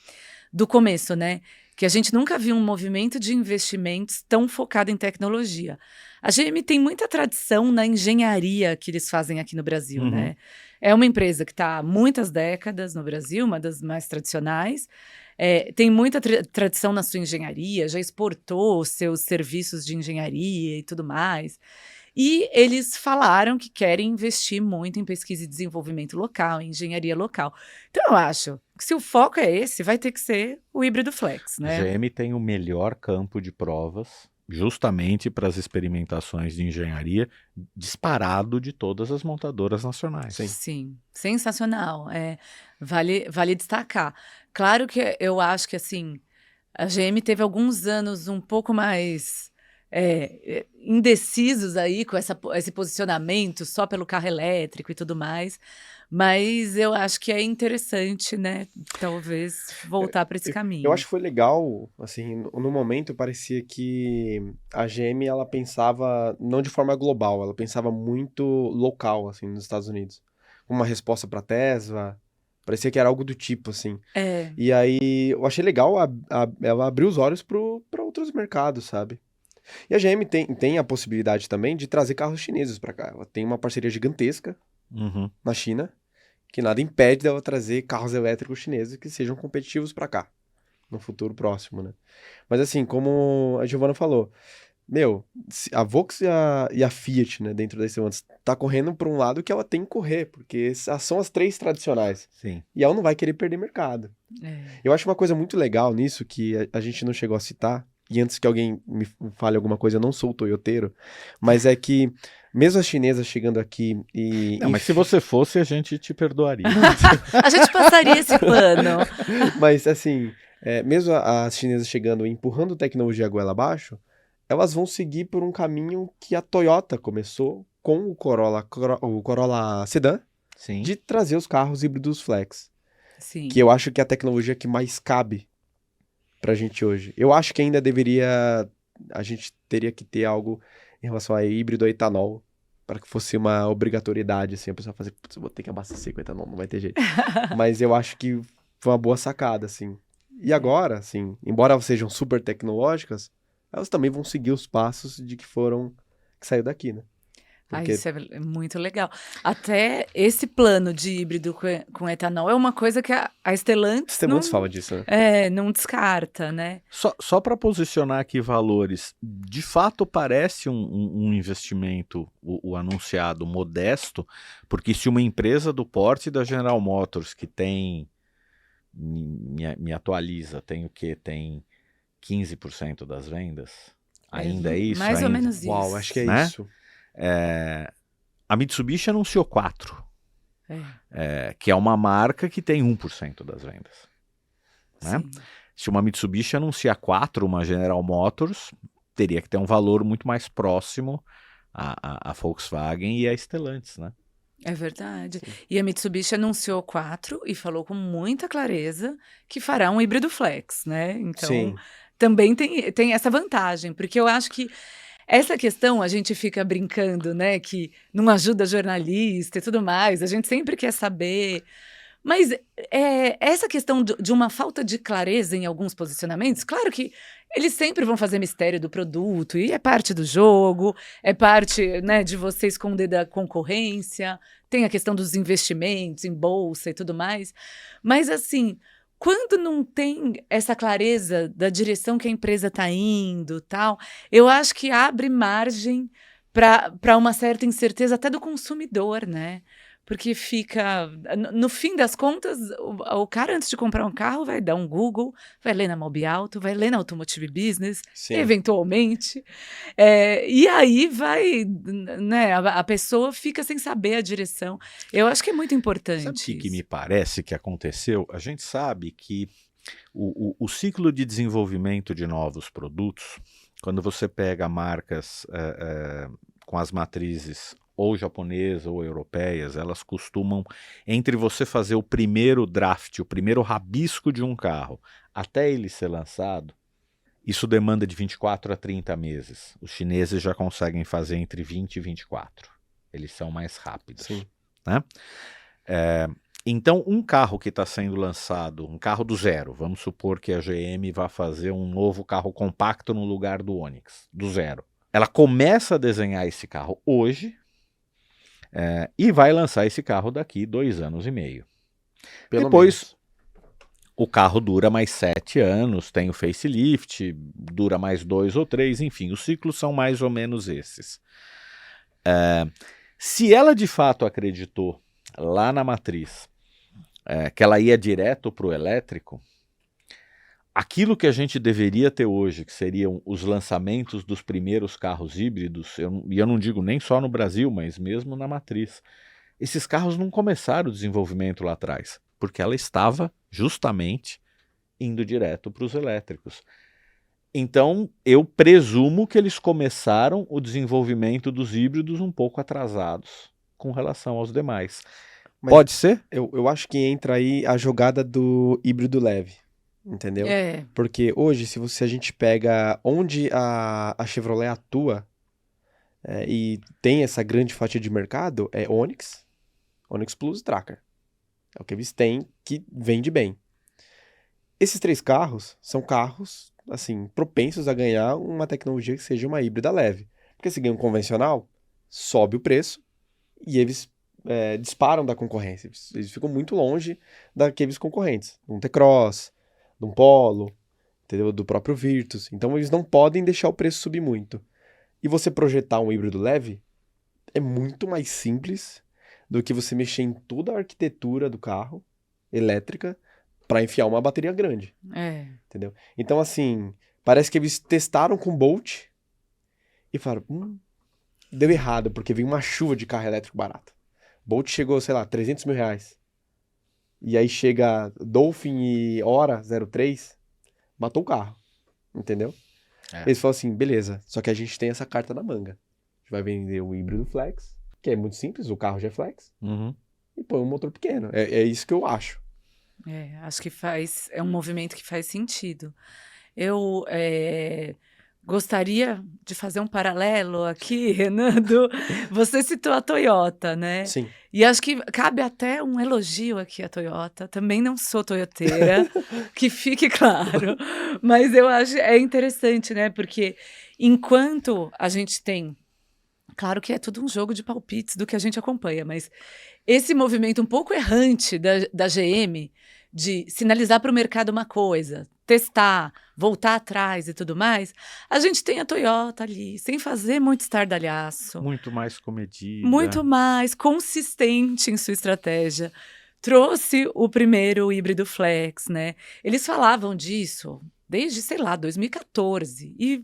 do começo, né? Que a gente nunca viu um movimento de investimentos tão focado em tecnologia. A GM tem muita tradição na engenharia que eles fazem aqui no Brasil, né? É uma empresa que está há muitas décadas no Brasil, uma das mais tradicionais, tem muita tradição na sua engenharia, já exportou seus serviços de engenharia e tudo mais. E eles falaram que querem investir muito em pesquisa e desenvolvimento local, em engenharia local. Então, eu acho que se o foco é esse, vai ter que ser o híbrido flex, né? A GM tem o melhor campo de provas, justamente para as experimentações de engenharia, disparado de todas as montadoras nacionais. Sim, sensacional. Vale destacar. Claro que eu acho que, assim, a GM teve alguns anos um pouco mais indecisos aí com esse posicionamento só pelo carro elétrico e tudo mais, mas eu acho que é interessante, né, talvez voltar para esse caminho. Eu acho que foi legal, assim, no momento parecia que a GM, ela pensava não de forma global, ela pensava muito local, assim, nos Estados Unidos. Uma resposta para Tesla, parecia que era algo do tipo, assim. E aí, eu achei legal ela abrir os olhos para outros mercados, sabe? E a GM tem a possibilidade também de trazer carros chineses para cá. Ela tem uma parceria gigantesca na China, que nada impede dela trazer carros elétricos chineses que sejam competitivos para cá, no futuro próximo, né? Mas assim, como a Giovana falou, a Volks e a Fiat, né, dentro da Stellantis, tá correndo para um lado que ela tem que correr, porque são as três tradicionais. Sim. E ela não vai querer perder mercado. Eu acho uma coisa muito legal nisso, que a gente não chegou a citar, e antes que alguém me fale alguma coisa, eu não sou toyoteiro, mas é que mesmo as chinesas chegando aqui e... Não, mas se você fosse, a gente te perdoaria. A gente passaria esse pano. Mas assim, mesmo as chinesas chegando e empurrando tecnologia goela abaixo, elas vão seguir por um caminho que a Toyota começou com o Corolla Sedan, de trazer os carros híbridos flex. Sim. Que eu acho que é a tecnologia que mais cabe pra gente hoje. Eu acho que ainda a gente teria que ter algo em relação a híbrido a etanol, para que fosse uma obrigatoriedade, assim, a pessoa fazer, putz, eu vou ter que abastecer com etanol, não vai ter jeito. Mas eu acho que foi uma boa sacada, assim. E agora, assim, embora elas sejam super tecnológicas, elas também vão seguir os passos que saiu daqui, né? Porque... Isso é muito legal. Até esse plano de híbrido com etanol é uma coisa que a Stellantis fala disso, né? Não descarta, né? Só para posicionar aqui valores, de fato parece um investimento, o anunciado, modesto, porque se uma empresa do porte da General Motors, que tem, me atualiza, tem o quê? Tem 15% das vendas? Ainda é isso? Mais ou menos isso. Uau, acho que é isso. A Mitsubishi anunciou 4, que é uma marca que tem 1% das vendas. Né? Se uma Mitsubishi anuncia 4, uma General Motors, teria que ter um valor muito mais próximo à Volkswagen e à Stellantis, né? É verdade. E a Mitsubishi anunciou 4 e falou com muita clareza que fará um híbrido flex, né? Então, também tem essa vantagem, porque eu acho que essa questão a gente fica brincando, né? Que não ajuda jornalista e tudo mais, a gente sempre quer saber. Mas essa questão de uma falta de clareza em alguns posicionamentos, claro que eles sempre vão fazer mistério do produto, e é parte do jogo, é parte, né, de você esconder da concorrência, tem a questão dos investimentos em bolsa e tudo mais. Mas, assim, quando não tem essa clareza da direção que a empresa está indo, tal, eu acho que abre margem para uma certa incerteza até do consumidor, né? Porque fica, no fim das contas, o cara, antes de comprar um carro, vai dar um Google, vai ler na Mobiauto, vai ler na Automotive Business, Sim. eventualmente. E aí vai, né, a pessoa fica sem saber a direção. Eu acho que é muito importante. Sabe o que me parece que aconteceu? A gente sabe que o ciclo de desenvolvimento de novos produtos, quando você pega marcas com as matrizes ou japonesas ou europeias, elas costumam, entre você fazer o primeiro draft, o primeiro rabisco de um carro, até ele ser lançado, isso demanda de 24 a 30 meses. Os chineses já conseguem fazer entre 20 e 24. Eles são mais rápidos. Sim. Né? Então, um carro que está sendo lançado, um carro do zero, vamos supor que a GM vai fazer um novo carro compacto no lugar do Onix, do zero. Ela começa a desenhar esse carro hoje, e vai lançar esse carro daqui 2 anos e meio. Depois, o carro dura mais 7 anos, tem o facelift, dura mais 2 ou 3, enfim, os ciclos são mais ou menos esses. Se ela de fato acreditou lá na matriz que ela ia direto para o elétrico, aquilo que a gente deveria ter hoje, que seriam os lançamentos dos primeiros carros híbridos, e eu não digo nem só no Brasil, mas mesmo na matriz, esses carros não começaram o desenvolvimento lá atrás, porque ela estava justamente indo direto para os elétricos. Então, eu presumo que eles começaram o desenvolvimento dos híbridos um pouco atrasados com relação aos demais. Mas pode ser? Eu acho que entra aí a jogada do híbrido leve. Entendeu? Porque hoje, se a gente pega onde a Chevrolet atua e tem essa grande fatia de mercado, é Onix Plus e Tracker. É o que eles têm que vende bem. Esses 3 carros são carros, assim, propensos a ganhar uma tecnologia que seja uma híbrida leve. Porque se ganha um convencional, sobe o preço e eles disparam da concorrência. Eles ficam muito longe daqueles concorrentes. Um T-Cross, de um Polo, entendeu? Do próprio Virtus. Então eles não podem deixar o preço subir muito. E você projetar um híbrido leve é muito mais simples do que você mexer em toda a arquitetura do carro, elétrica, para enfiar uma bateria grande. Entendeu? Então, assim, parece que eles testaram com o Bolt e falaram, deu errado, porque veio uma chuva de carro elétrico barato. Bolt chegou, sei lá, 300 mil reais. E aí chega Dolphin e Hora 03, matou o carro, entendeu? Eles falaram assim, beleza, só que a gente tem essa carta na manga. A gente vai vender o híbrido flex, que é muito simples, o carro já é flex, e põe um motor pequeno. É isso que eu acho. Acho que é um movimento que faz sentido. Eu gostaria de fazer um paralelo aqui, Renan, você citou a Toyota, né? Sim. E acho que cabe até um elogio aqui à Toyota. Também não sou toyoteira, que fique claro. Mas eu acho interessante, né? Porque enquanto a gente tem... Claro que é tudo um jogo de palpites do que a gente acompanha, mas esse movimento um pouco errante da GM de sinalizar para o mercado uma coisa, testar, voltar atrás e tudo mais, a gente tem a Toyota ali, sem fazer muito estardalhaço. Muito mais comedida. Muito mais consistente em sua estratégia. Trouxe o primeiro híbrido flex, né? Eles falavam disso desde, sei lá, 2014. E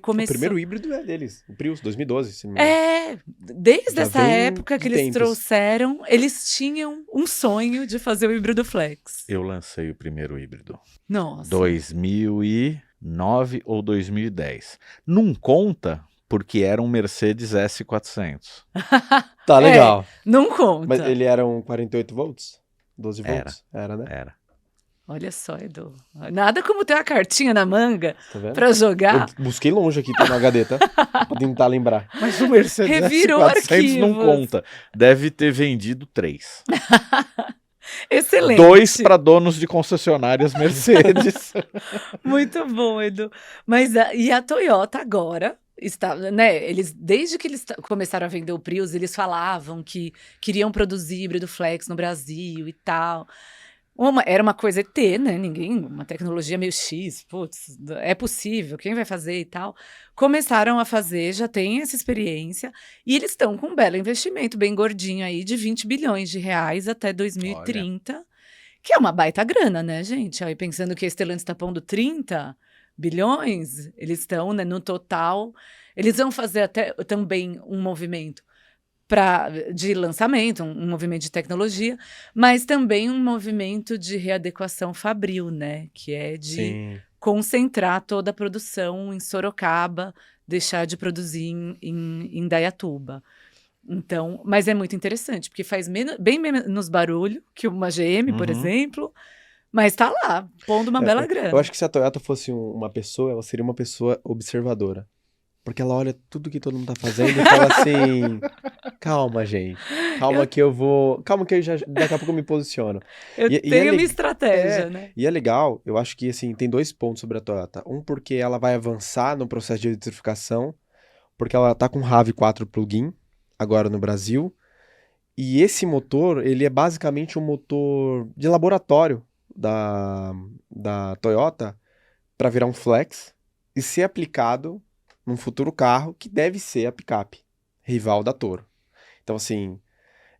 começou... O primeiro híbrido é deles, o Prius, 2012, se não me engano. Desde essa época que eles trouxeram, eles tinham um sonho de fazer o híbrido flex. Eu lancei o primeiro híbrido. Nossa. 2009 ou 2010. Não conta porque era um Mercedes S400. Tá legal. Não conta. Mas ele era um 48 volts? 12 volts? Era, né? Era. Olha só, Edu. Nada como ter uma cartinha na manga pra jogar. Eu busquei longe aqui no HD, tá? Pra tentar lembrar. Mas o Mercedes Revirou S400 arquivos. não conta. Deve ter vendido 3. Excelente. 2 para donos de concessionárias Mercedes. Muito bom, Edu. Mas e a Toyota agora está, né? Desde que eles começaram a vender o Prius, eles falavam que queriam produzir híbrido flex no Brasil e tal. Era uma coisa ET, né? Uma tecnologia meio X, putz, é possível, quem vai fazer e tal. Começaram a fazer, já tem essa experiência, e eles estão com um belo investimento, bem gordinho aí, de 20 bilhões de reais até 2030, Olha. Que é uma baita grana, né, gente? Aí pensando que a Stellantis está pondo 30 bilhões, eles estão, né, no total, eles vão fazer também um movimento de lançamento, um movimento de tecnologia, mas também um movimento de readequação fabril, né? Que é de concentrar toda a produção em Sorocaba, deixar de produzir em Indaiatuba. Então, mas é muito interessante, porque faz bem menos barulho que uma GM, por exemplo, mas tá lá, pondo uma bela grana. Eu acho que se a Toyota fosse uma pessoa, ela seria uma pessoa observadora. Porque ela olha tudo que todo mundo tá fazendo e fala assim, calma, gente, calma que eu daqui a pouco eu me posiciono. Eu tenho minha estratégia, né? E é legal, eu acho que, assim, tem 2 pontos sobre a Toyota. Um, porque ela vai avançar no processo de eletrificação, porque ela tá com RAV4 plug-in, agora no Brasil, e esse motor, ele é basicamente um motor de laboratório da Toyota para virar um flex e ser aplicado num futuro carro que deve ser a picape, rival da Toro. Então, assim,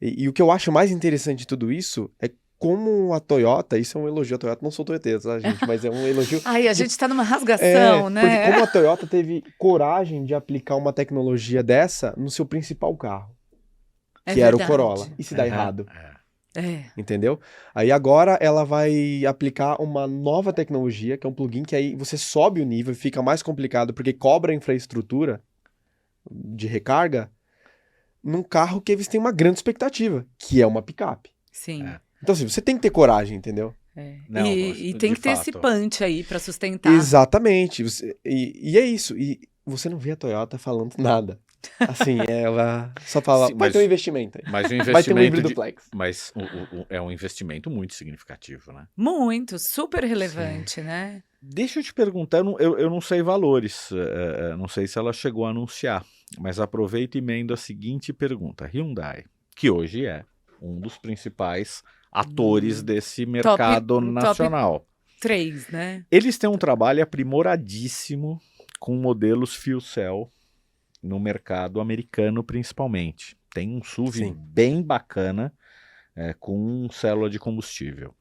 e o que eu acho mais interessante de tudo isso é como a Toyota, isso é um elogio à Toyota, não sou toyoteiro, tá, gente? Mas é um elogio... Ai, a gente tá numa rasgação, né? Porque como a Toyota teve coragem de aplicar uma tecnologia dessa no seu principal carro, que era o Corolla. E se dá errado? Entendeu? Aí agora ela vai aplicar uma nova tecnologia, que é um plugin que aí você sobe o nível e fica mais complicado, porque cobra a infraestrutura de recarga num carro que eles têm uma grande expectativa, que é uma picape. Sim. Então assim, você tem que ter coragem, entendeu? Não, e tem que ter esse punch aí pra sustentar. Exatamente. E é isso. E você não vê a Toyota falando nada. Assim, ela só fala, vai ter um investimento aí. Mas o investimento vai ter um híbrido flex. Mas é um investimento muito significativo, né? Muito, super relevante, né? Deixa eu te perguntar, eu não sei valores, não sei se ela chegou a anunciar, mas aproveito e emendo a seguinte pergunta. Hyundai, que hoje é um dos principais atores desse mercado nacional. Top 3, né? Eles têm um trabalho aprimoradíssimo com modelos fuel cell no mercado americano, principalmente. Tem um SUV bem bacana com célula de combustível.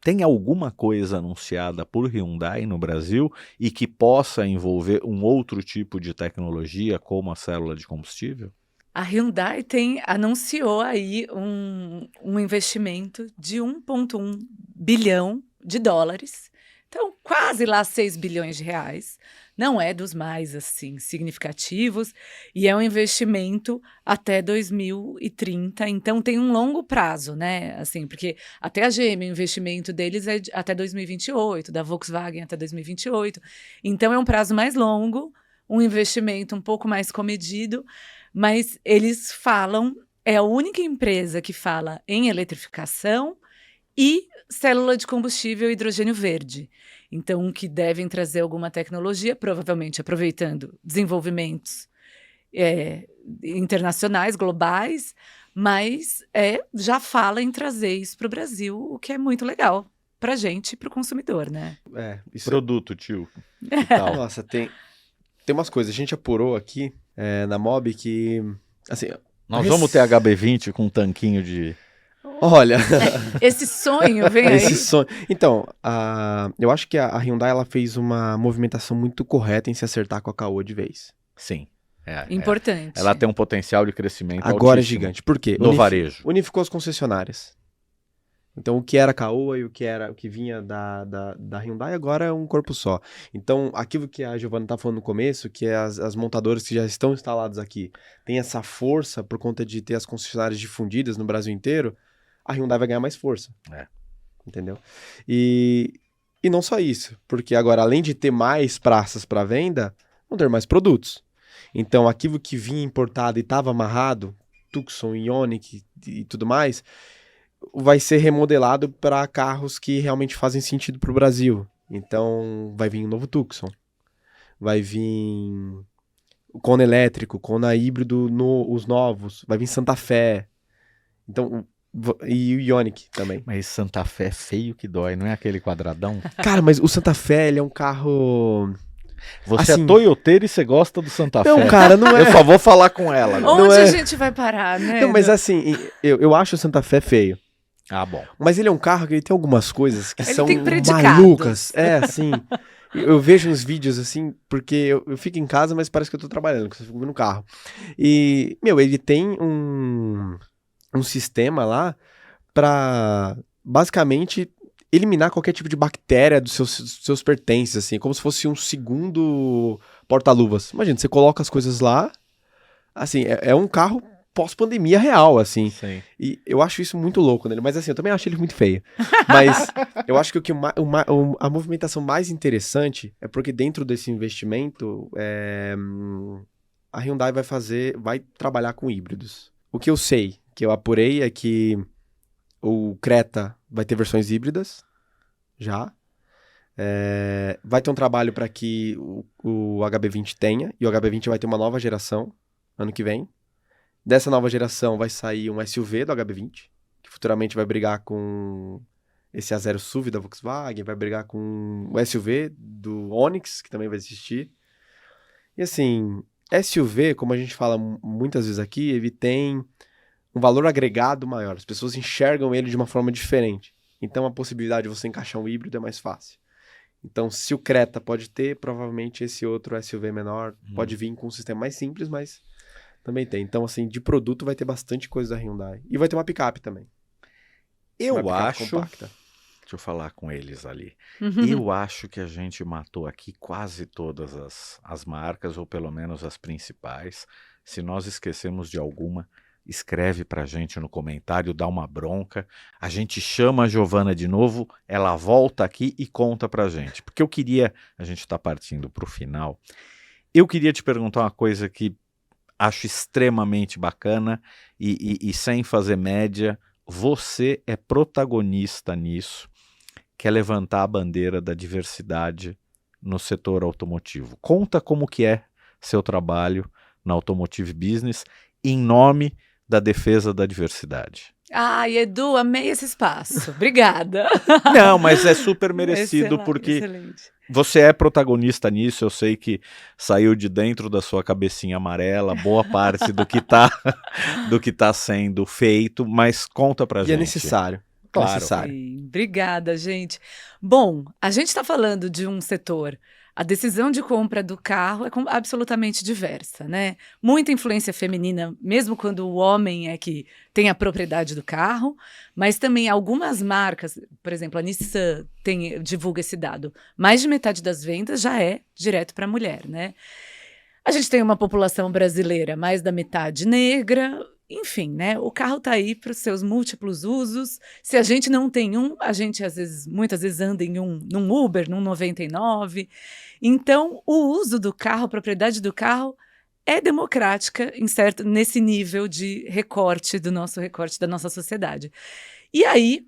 Tem alguma coisa anunciada por Hyundai no Brasil e que possa envolver um outro tipo de tecnologia como a célula de combustível? A Hyundai anunciou aí um investimento de 1,1 bilhão de dólares. Então, quase lá 6 bilhões de reais. Não é dos mais, assim, significativos. E é um investimento até 2030. Então, tem um longo prazo, né? Assim, porque até a GM, o investimento deles é até 2028, da Volkswagen até 2028. Então, é um prazo mais longo, um investimento um pouco mais comedido. Mas eles falam, é a única empresa que fala em eletrificação e célula de combustível hidrogênio verde. Então, que devem trazer alguma tecnologia, provavelmente aproveitando desenvolvimentos internacionais, globais, mas já fala em trazer isso para o Brasil, o que é muito legal para a gente e para o consumidor, né? Produto, tio. Nossa, tem umas coisas. A gente apurou aqui na Mob que... Assim, nós vamos ter HB20 com um tanquinho de... Olha... Esse sonho vem aí. Esse sonho. Então, eu acho que a Hyundai ela fez uma movimentação muito correta em se acertar com a Caoa de vez. Sim. Importante. Ela tem um potencial de crescimento agora altíssimo. É gigante. Por quê? No varejo. Unificou as concessionárias. Então, o que era Caoa e o que vinha da Hyundai agora é um corpo só. Então, aquilo que a Giovana tá falando no começo, que é as montadoras que já estão instaladas aqui, tem essa força por conta de ter as concessionárias difundidas no Brasil inteiro, a Hyundai vai ganhar mais força. Entendeu? E não só isso, porque agora, além de ter mais praças para venda, vão ter mais produtos. Então, aquilo que vinha importado e estava amarrado, Tucson, Ioniq e tudo mais, vai ser remodelado para carros que realmente fazem sentido para o Brasil. Então, vai vir um novo Tucson. Vai vir o Kona elétrico, Kona híbrido, os novos. Vai vir Santa Fé. Então, e o Ioniq também. Mas Santa Fé é feio que dói, não é aquele quadradão? Cara, mas o Santa Fé, ele é um carro... Você assim, é toyoteiro e você gosta do Santa Fé. Não, cara, não é... Eu só vou falar com ela. Onde não é... a gente vai parar, né? Não, mas assim, eu acho o Santa Fé feio. Ah, bom. Mas ele é um carro que ele tem algumas coisas que Ele são tem predicados. malucas. É, assim... Eu vejo uns vídeos assim, porque eu fico em casa, mas parece que eu tô trabalhando, que eu fico no carro. E, ele tem um sistema lá pra, basicamente, eliminar qualquer tipo de bactéria dos seus pertences, assim, como se fosse um segundo porta-luvas. Imagina, você coloca as coisas lá, assim, é um carro pós-pandemia real, assim. Sim. E eu acho isso muito louco nele, mas assim, eu também acho ele muito feio. Mas eu acho que a movimentação mais interessante é porque dentro desse investimento, a Hyundai vai trabalhar com híbridos. O que eu sei, que eu apurei, é que o Creta vai ter versões híbridas, já. Vai ter um trabalho para que o HB20 tenha, e o HB20 vai ter uma nova geração ano que vem. Dessa nova geração vai sair um SUV do HB20, que futuramente vai brigar com esse A0 SUV da Volkswagen, vai brigar com o SUV do Onix, que também vai existir. E assim, SUV, como a gente fala muitas vezes aqui, ele tem um valor agregado maior. As pessoas enxergam ele de uma forma diferente. Então a possibilidade de você encaixar um híbrido é mais fácil. Então, se o Creta pode ter, provavelmente esse outro SUV menor pode vir com um sistema mais simples, mas também tem. Então, assim, de produto vai ter bastante coisa da Hyundai. E vai ter uma picape também. Eu acho... compacta. Deixa eu falar com eles ali. Uhum. Eu acho que a gente matou aqui quase todas as marcas, ou pelo menos as principais. Se nós esquecemos de alguma, escreve pra gente no comentário, dá uma bronca. A gente chama a Giovana de novo, ela volta aqui e conta pra gente. Porque a gente tá partindo pro final, eu queria te perguntar uma coisa que acho extremamente bacana e sem fazer média, você é protagonista nisso, que é levantar a bandeira da diversidade no setor automotivo. Conta como que é seu trabalho na Automotive Business em nome da defesa da diversidade. Ai, Edu, amei esse espaço. Obrigada. Não, mas é super merecido Excelente, porque excelente. você é protagonista nisso. Eu sei que saiu de dentro da sua cabecinha amarela boa parte do que tá sendo feito, mas conta pra gente. E é necessário. Claro. É necessário. Sim, obrigada, gente. Bom, a gente está falando de um setor. A decisão de compra do carro é absolutamente diversa, né? Muita influência feminina, mesmo quando o homem é que tem a propriedade do carro, mas também algumas marcas, por exemplo, a Nissan divulga esse dado, mais de metade das vendas já é direto para a mulher, né? A gente tem uma população brasileira mais da metade negra, enfim, né? O carro está aí para os seus múltiplos usos. Se a gente não tem um, a gente muitas vezes anda num Uber, num 99. Então, o uso do carro, a propriedade do carro é democrática nesse nível de recorte da nossa sociedade. E aí,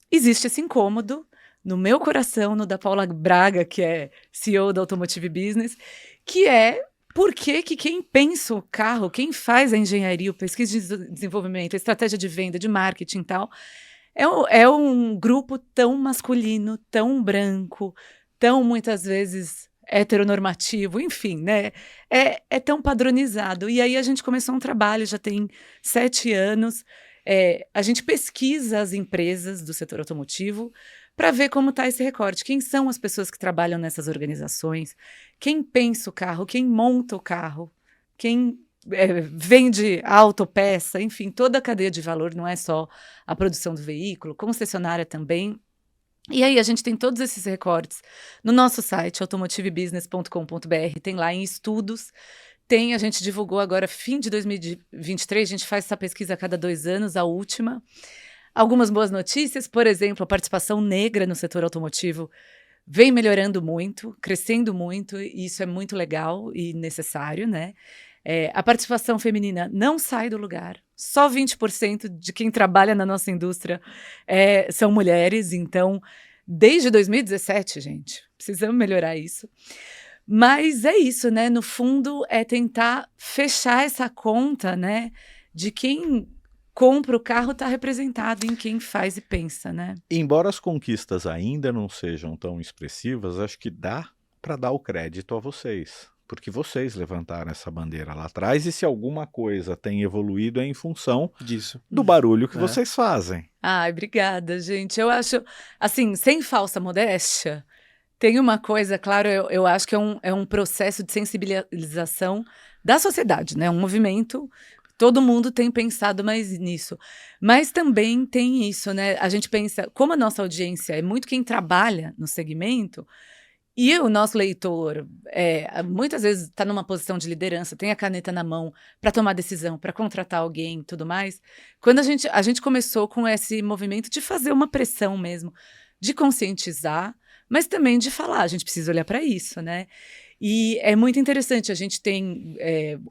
existe esse incômodo no meu coração, no da Paula Braga, que é CEO da Automotive Business, que é por que quem pensa o carro, quem faz a engenharia, o pesquisa de desenvolvimento, a estratégia de venda, de marketing e tal, é um grupo tão masculino, tão branco, tão muitas vezes heteronormativo, enfim, né? É tão padronizado. E aí a gente começou um trabalho, já tem 7 anos, a gente pesquisa as empresas do setor automotivo para ver como está esse recorte. Quem são as pessoas que trabalham nessas organizações? Quem pensa o carro? Quem monta o carro? Quem vende a autopeça? Enfim, toda a cadeia de valor, não é só a produção do veículo, concessionária também. E aí a gente tem todos esses recortes no nosso site, automotivebusiness.com.br, tem lá em estudos. A gente divulgou agora, fim de 2023, a gente faz essa pesquisa a cada 2 anos, a última. Algumas boas notícias, por exemplo, a participação negra no setor automotivo vem melhorando muito, crescendo muito, e isso é muito legal e necessário, né? A participação feminina não sai do lugar. Só 20% de quem trabalha na nossa indústria são mulheres. Então, desde 2017, gente, precisamos melhorar isso. Mas é isso, né? No fundo, é tentar fechar essa conta, né? De quem compra o carro está representado em quem faz e pensa, né? Embora as conquistas ainda não sejam tão expressivas, acho que dá para dar o crédito a vocês. Porque vocês levantaram essa bandeira lá atrás e se alguma coisa tem evoluído é em função disso, do barulho que vocês fazem. Ai, obrigada, gente. Eu acho, assim, sem falsa modéstia, tem uma coisa, claro, eu acho que é um processo de sensibilização da sociedade, né? Um movimento, todo mundo tem pensado mais nisso. Mas também tem isso, né? A gente pensa, como a nossa audiência é muito quem trabalha no segmento, e o nosso leitor, muitas vezes está numa posição de liderança, tem a caneta na mão para tomar decisão, para contratar alguém e tudo mais. Quando a gente começou com esse movimento de fazer uma pressão mesmo, de conscientizar, mas também de falar, a gente precisa olhar para isso, né? E é muito interessante, a gente tem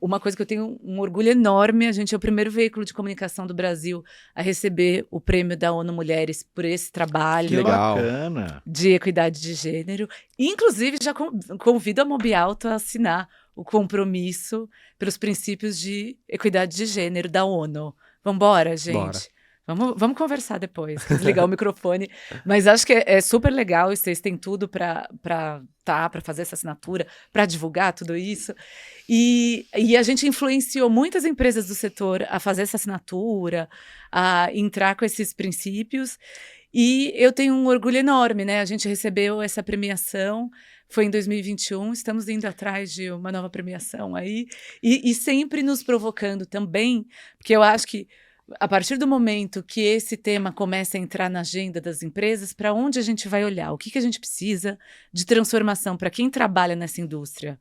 uma coisa que eu tenho um orgulho enorme, a gente é o primeiro veículo de comunicação do Brasil a receber o prêmio da ONU Mulheres por esse trabalho. Que legal. Bacana. De equidade de gênero. Inclusive, já convido a Mobiauto a assinar o compromisso pelos princípios de equidade de gênero da ONU. Vamos embora, gente? Bora. Vamos conversar depois, desligar o microfone. Mas acho que é super legal e vocês têm tudo para fazer essa assinatura, para divulgar tudo isso. E a gente influenciou muitas empresas do setor a fazer essa assinatura, a entrar com esses princípios. E eu tenho um orgulho enorme, né? A gente recebeu essa premiação, foi em 2021, estamos indo atrás de uma nova premiação aí. E sempre nos provocando também, porque eu acho que a partir do momento que esse tema começa a entrar na agenda das empresas, para onde a gente vai olhar? O que a gente precisa de transformação para quem trabalha nessa indústria?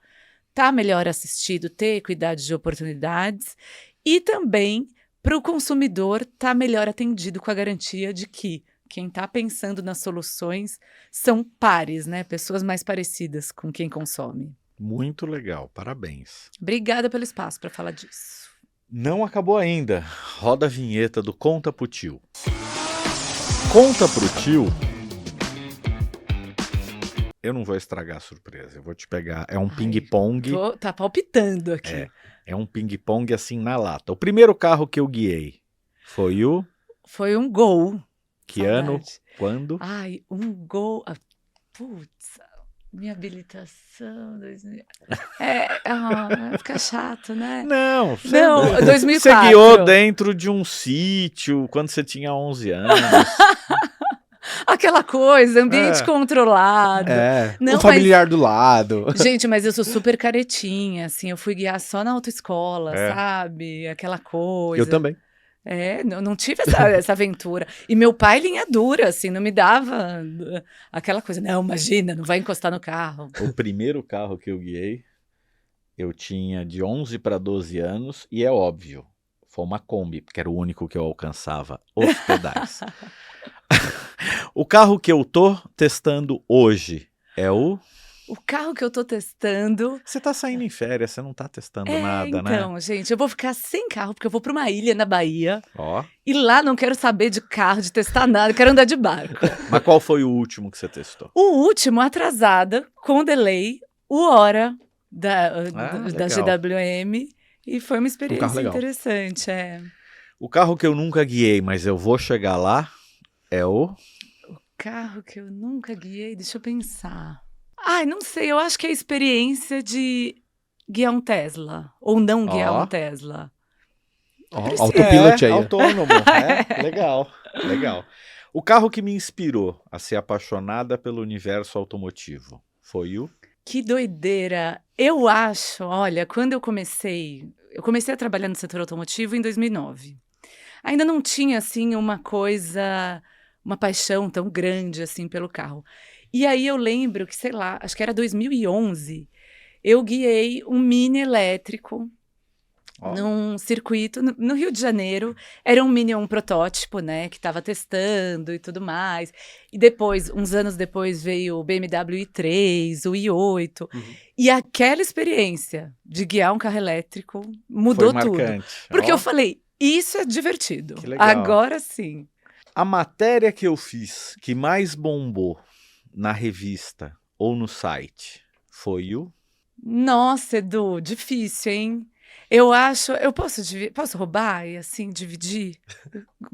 Tá melhor assistido, ter equidade de oportunidades e também para o consumidor estar melhor atendido com a garantia de que quem está pensando nas soluções são pares, né? Pessoas mais parecidas com quem consome. Muito legal, parabéns. Obrigada pelo espaço para falar disso. Não acabou ainda. Roda a vinheta do Conta pro Tio. Conta pro Tio. Eu não vou estragar a surpresa, eu vou te pegar. É um ping-pong. Tá palpitando aqui. É um ping-pong assim na lata. O primeiro carro que eu guiei foi o... Foi um Gol. Que Saudade. ano? Quando? Ai, um Gol. Putz, minha habilitação. 2000. Fica chato, né? Não, 2004. Você guiou dentro de um sítio quando você tinha 11 anos. Aquela coisa, ambiente controlado. Não, um familiar do lado. Gente, mas eu sou super caretinha, assim, eu fui guiar só na autoescola, sabe? Aquela coisa. Eu também. Não tive essa aventura. E meu pai, linha dura, assim, não me dava aquela coisa. Não, imagina, não vai encostar no carro. O primeiro carro que eu guiei, eu tinha de 11 para 12 anos e é óbvio, foi uma Kombi, porque era o único que eu alcançava os pedais. O carro que eu tô testando hoje é o... O carro que eu tô testando... Você tá saindo em férias, você não tá testando nada, né? Então, gente, eu vou ficar sem carro, porque eu vou pra uma ilha na Bahia. Ó. E lá não quero saber de carro, de testar nada, quero andar de barco. Mas qual foi o último que você testou? O último, atrasada, com delay, o Hora da GWM. E foi uma experiência interessante, O carro que eu nunca guiei, mas eu vou chegar lá, é o... O carro que eu nunca guiei, deixa eu pensar. Ai, não sei, eu acho que é a experiência de guiar um Tesla, ou não guiar um Tesla. Autopilot aí. Autônomo, legal. O carro que me inspirou a ser apaixonada pelo universo automotivo foi o... Que doideira! Eu acho, olha, quando eu comecei a trabalhar no setor automotivo em 2009. Ainda não tinha, assim, uma paixão tão grande, assim, pelo carro. E aí eu lembro que, sei lá, acho que era 2011, eu guiei um Mini elétrico num circuito no Rio de Janeiro. Era um protótipo, né, que estava testando e tudo mais. E depois, uns anos depois, veio o BMW i3, o i8. E aquela experiência de guiar um carro elétrico mudou tudo. Porque eu falei, Isso é divertido. Que legal. Agora sim. A matéria que eu fiz que mais bombou na revista ou no site foi o... Nossa, Edu, difícil, hein? Eu acho. Eu posso roubar e assim dividir?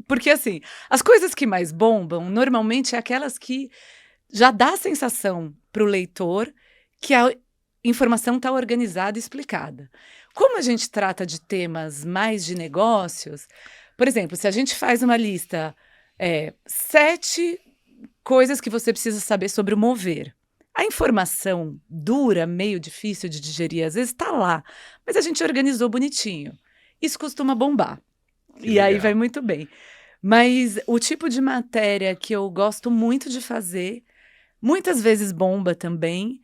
Porque assim, as coisas que mais bombam normalmente é aquelas que já dá a sensação para o leitor que a informação está organizada e explicada. Como a gente trata de temas mais de negócios, por exemplo, se a gente faz uma lista, 7 coisas que você precisa saber sobre o mover. A informação dura, meio difícil de digerir, às vezes está lá, mas a gente organizou bonitinho. Isso costuma bombar. E aí vai muito bem. Mas o tipo de matéria que eu gosto muito de fazer, muitas vezes bomba também,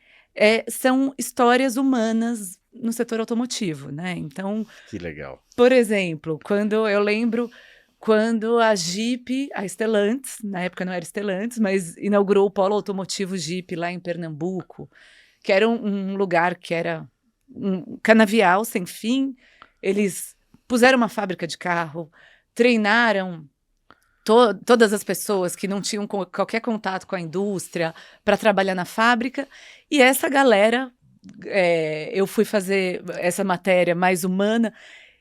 são histórias humanas no setor automotivo, né? Então, Que legal. por exemplo, quando a Jeep, a Stellantis, na época não era Stellantis, mas inaugurou o polo automotivo Jeep lá em Pernambuco, que era um lugar que era um canavial sem fim. Eles puseram uma fábrica de carro, treinaram todas as pessoas que não tinham qualquer contato com a indústria para trabalhar na fábrica, e essa galera, eu fui fazer essa matéria mais humana,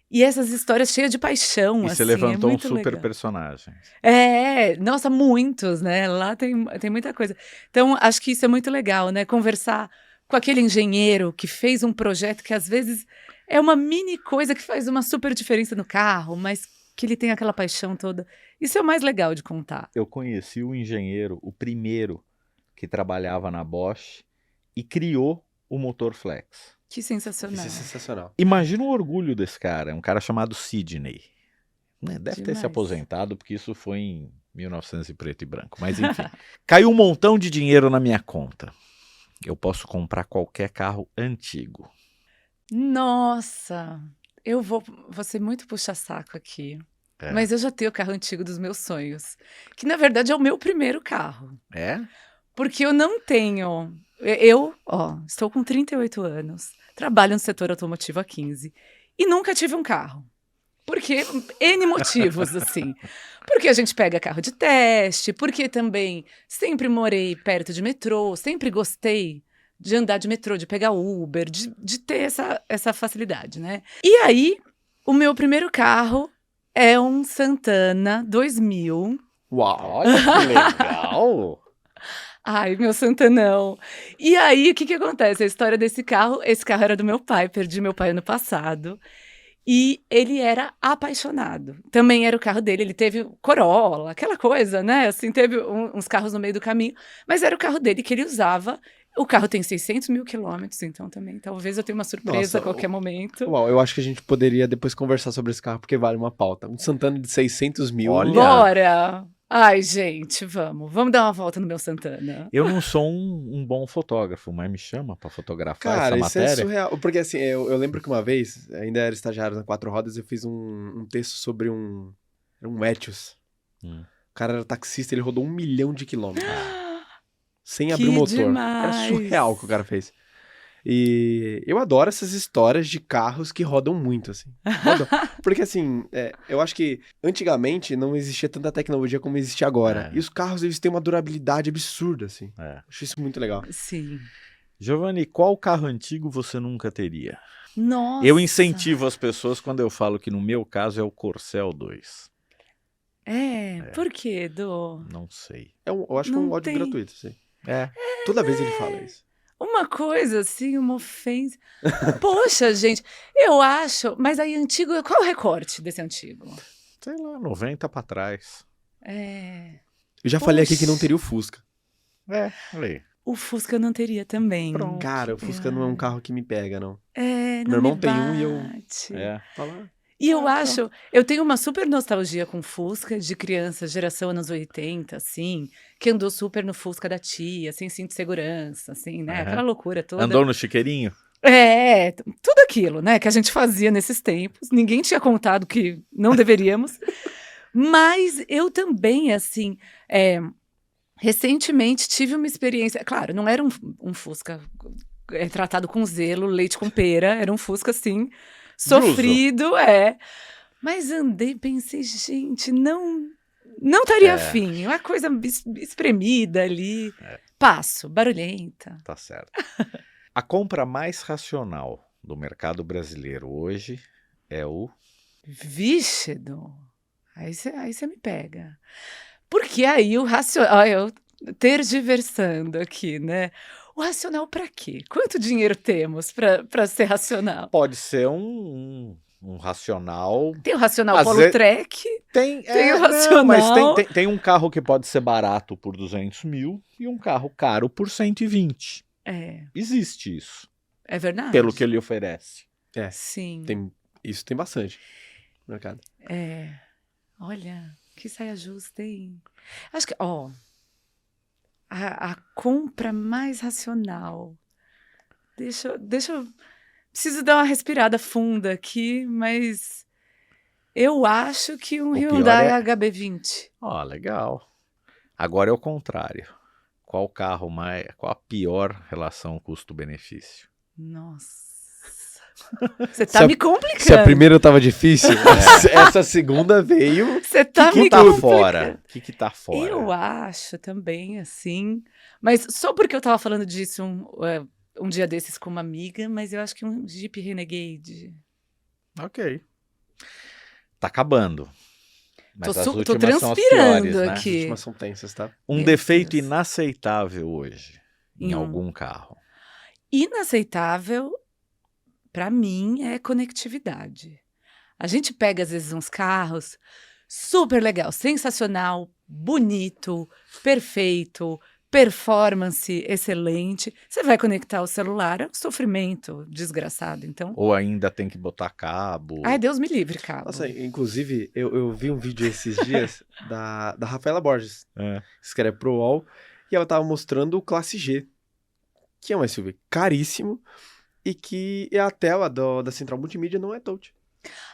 e essas histórias cheias de paixão, E assim, você levantou muito super legal. personagem. Nossa, muitos, né? Lá tem muita coisa. Então, acho que isso é muito legal, né? Conversar com aquele engenheiro que fez um projeto que, às vezes, é uma mini coisa que faz uma super diferença no carro, mas que ele tem aquela paixão toda. Isso é o mais legal de contar. Eu conheci o engenheiro, o primeiro que trabalhava na Bosch e criou o motor Flex. Que sensacional. Isso é sensacional. Imagina o orgulho desse cara, é um cara chamado Sidney. Né, deve ter se Demais. aposentado, porque isso foi em 1900 e preto e branco. Mas enfim, caiu um montão de dinheiro na minha conta. Eu posso comprar qualquer carro antigo. Nossa, eu vou ser muito puxa-saco aqui. Mas eu já tenho o carro antigo dos meus sonhos. Que, na verdade, é o meu primeiro carro. É? Porque eu não tenho... estou com 38 anos, trabalho no setor automotivo há 15 e nunca tive um carro. Porque N motivos, assim. Porque a gente pega carro de teste, porque também sempre morei perto de metrô, sempre gostei de andar de metrô, de pegar Uber, de ter essa facilidade, né? E aí, o meu primeiro carro é um Santana 2000. Uau! Olha que legal! Ai, meu Santanão. E aí, o que acontece? A história desse carro, esse carro era do meu pai, perdi meu pai ano passado. E ele era apaixonado. Também era o carro dele, ele teve Corolla, aquela coisa, né? Assim, teve uns carros no meio do caminho, mas era o carro dele que ele usava. O carro tem 600 mil quilômetros, então também talvez eu tenha uma surpresa a qualquer momento. Uau, eu acho que a gente poderia depois conversar sobre esse carro, porque vale uma pauta. Um Santana de 600 mil. Olha. Bora! Ai, gente, vamos dar uma volta no meu Santana. Eu não sou um bom fotógrafo, mas me chama pra fotografar Cara, essa isso matéria. é surreal. Porque assim, eu lembro que uma vez, ainda era estagiário na Quatro Rodas, eu fiz um texto sobre um Etios. Hum. O cara era taxista, ele rodou 1 milhão de quilômetros. Sem Que abrir o motor. demais. Era surreal o que o cara fez. E eu adoro essas histórias de carros que rodam muito, assim. Porque, assim, eu acho que antigamente não existia tanta tecnologia como existe agora. E os carros, eles têm uma durabilidade absurda, assim. Acho isso muito legal. Sim. Giovanni, qual carro antigo você nunca teria? Nossa. Eu incentivo as pessoas quando eu falo que no meu caso é o Corcel 2. Por quê, Edu? Não sei. Eu acho que é um ódio gratuito, assim. Toda vez ele fala isso. Uma coisa assim, uma ofensa. Poxa, gente, eu acho. Mas aí, antigo, qual é o recorte desse antigo? Sei lá, 90 pra trás. Eu já falei aqui que não teria o Fusca. Falei. O Fusca eu não teria também. Pronto. Cara, o Fusca não é um carro que me pega, não. Não Meu irmão me tem um e eu... bate. Fala. E eu acho, eu tenho uma super nostalgia com Fusca, de criança, geração anos 80, assim, que andou super no Fusca da tia, sem cinto de segurança, assim, né? Aquela loucura toda. Andou no chiqueirinho? Tudo aquilo, né, que a gente fazia nesses tempos. Ninguém tinha contado que não deveríamos. Mas eu também, assim, recentemente tive uma experiência. Claro, não era um Fusca tratado com zelo, leite com pera, era um Fusca, assim, sofrido, Mas andei e pensei, gente, não estaria afim. Uma coisa espremida ali. Passo, barulhenta. Tá certo. A compra mais racional do mercado brasileiro hoje é o... Vixe, aí você me pega. Porque aí o racional... eu tergiversando aqui, né? O racional para quê? Quanto dinheiro temos para ser racional? Pode ser um racional... Tem o racional Polo Trek, tem o racional... Não, mas tem um carro que pode ser barato por 200 mil e um carro caro por 120. Existe isso. É verdade. Pelo que ele oferece. Sim. Isso tem bastante no mercado. Olha, que saia justa, hein? Acho que, a compra mais racional. Deixa eu... Preciso dar uma respirada funda aqui, mas eu acho que um Hyundai HB20. Legal. Agora é o contrário. Qual a pior relação custo-benefício? Nossa. Você tá me complicando. Se a primeira tava difícil, essa segunda veio... Você tá me tá complicando. fora? O que tá fora? Eu acho também, assim... Mas só porque eu tava falando disso um dia desses com uma amiga, mas eu acho que um Jeep Renegade. Ok. Tá acabando. Mas as Tô últimas transpirando são as piores, né? As aqui. últimas são tensas, tá? Um defeito inaceitável hoje em algum carro. Inaceitável, para mim, é conectividade. A gente pega, às vezes, uns carros super legal, sensacional, bonito, perfeito, performance excelente. Você vai conectar o celular, é um sofrimento desgraçado, então... Ou ainda tem que botar cabo. Ai, Deus me livre, cabo. Nossa, inclusive, eu vi um vídeo esses dias da Rafaela Borges, escreve pro UOL, e ela tava mostrando o Classe G, que é um SUV caríssimo, e que a tela da central multimídia não é touch.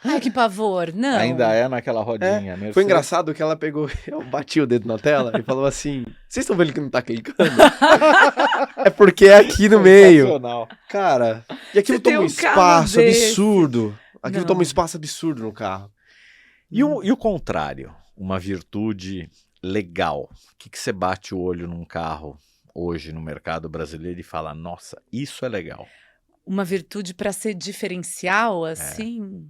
Ai, que pavor, não. Ainda é naquela rodinha. Mercedes. Foi engraçado que ela pegou, eu bati o dedo na tela e falou assim, vocês estão vendo que não tá clicando? É porque é aqui no meio. Cara, e aquilo toma um espaço absurdo. Aquilo toma um espaço absurdo no carro. E o contrário, uma virtude legal. O que você bate o olho num carro hoje no mercado brasileiro e fala, nossa, isso é legal. Uma virtude para ser diferencial, assim...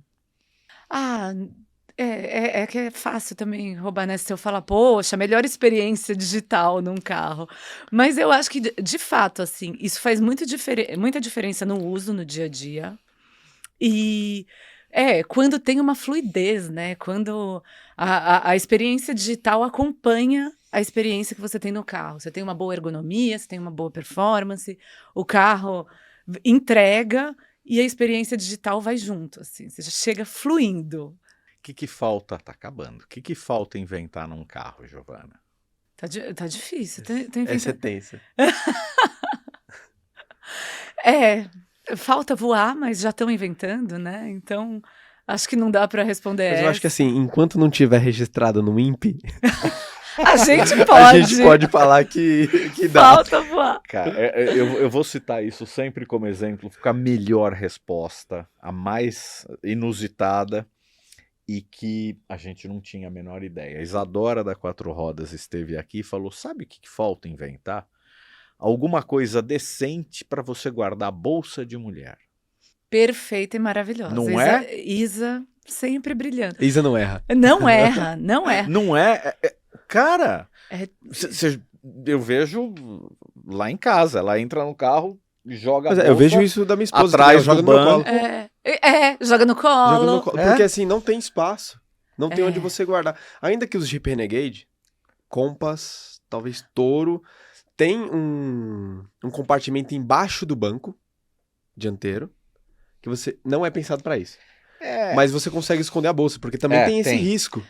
É que é fácil também roubar, né? Se eu falar, poxa, melhor experiência digital num carro. Mas eu acho que, de fato, assim, isso faz muita diferença no uso, no dia a dia. E quando tem uma fluidez, né? Quando a experiência digital acompanha a experiência que você tem no carro. Você tem uma boa ergonomia, você tem uma boa performance, o carro entrega e a experiência digital vai junto, assim. Você já chega fluindo. O que falta? Tá acabando. O que falta inventar num carro, Giovana? Tá difícil. Essa é tensa. Falta voar, mas já estão inventando, né? Então, acho que não dá para responder Mas eu acho que assim, enquanto não tiver registrado no INPE... A gente pode. A gente pode falar que dá. Falta voar. Cara, eu vou citar isso sempre como exemplo, fica a melhor resposta, a mais inusitada e que a gente não tinha a menor ideia. A Isadora da Quatro Rodas esteve aqui e falou, sabe o que falta inventar? Alguma coisa decente para você guardar a bolsa de mulher. Perfeita e maravilhosa. Não Isa sempre brilhando. Isa não erra. Não erra, não erra. Não é... Cara, eu vejo lá em casa, ela entra no carro, joga a bolsa, eu vejo isso da minha esposa, atrás joga do no meu banco. colo. Joga no colo. Joga no colo. Porque assim, não tem espaço. Não tem onde você guardar. Ainda que os Jeep Renegade, Compass, talvez Toro, tem um compartimento embaixo do banco dianteiro, que você não é pensado para isso. Mas você consegue esconder a bolsa, porque também tem esse risco.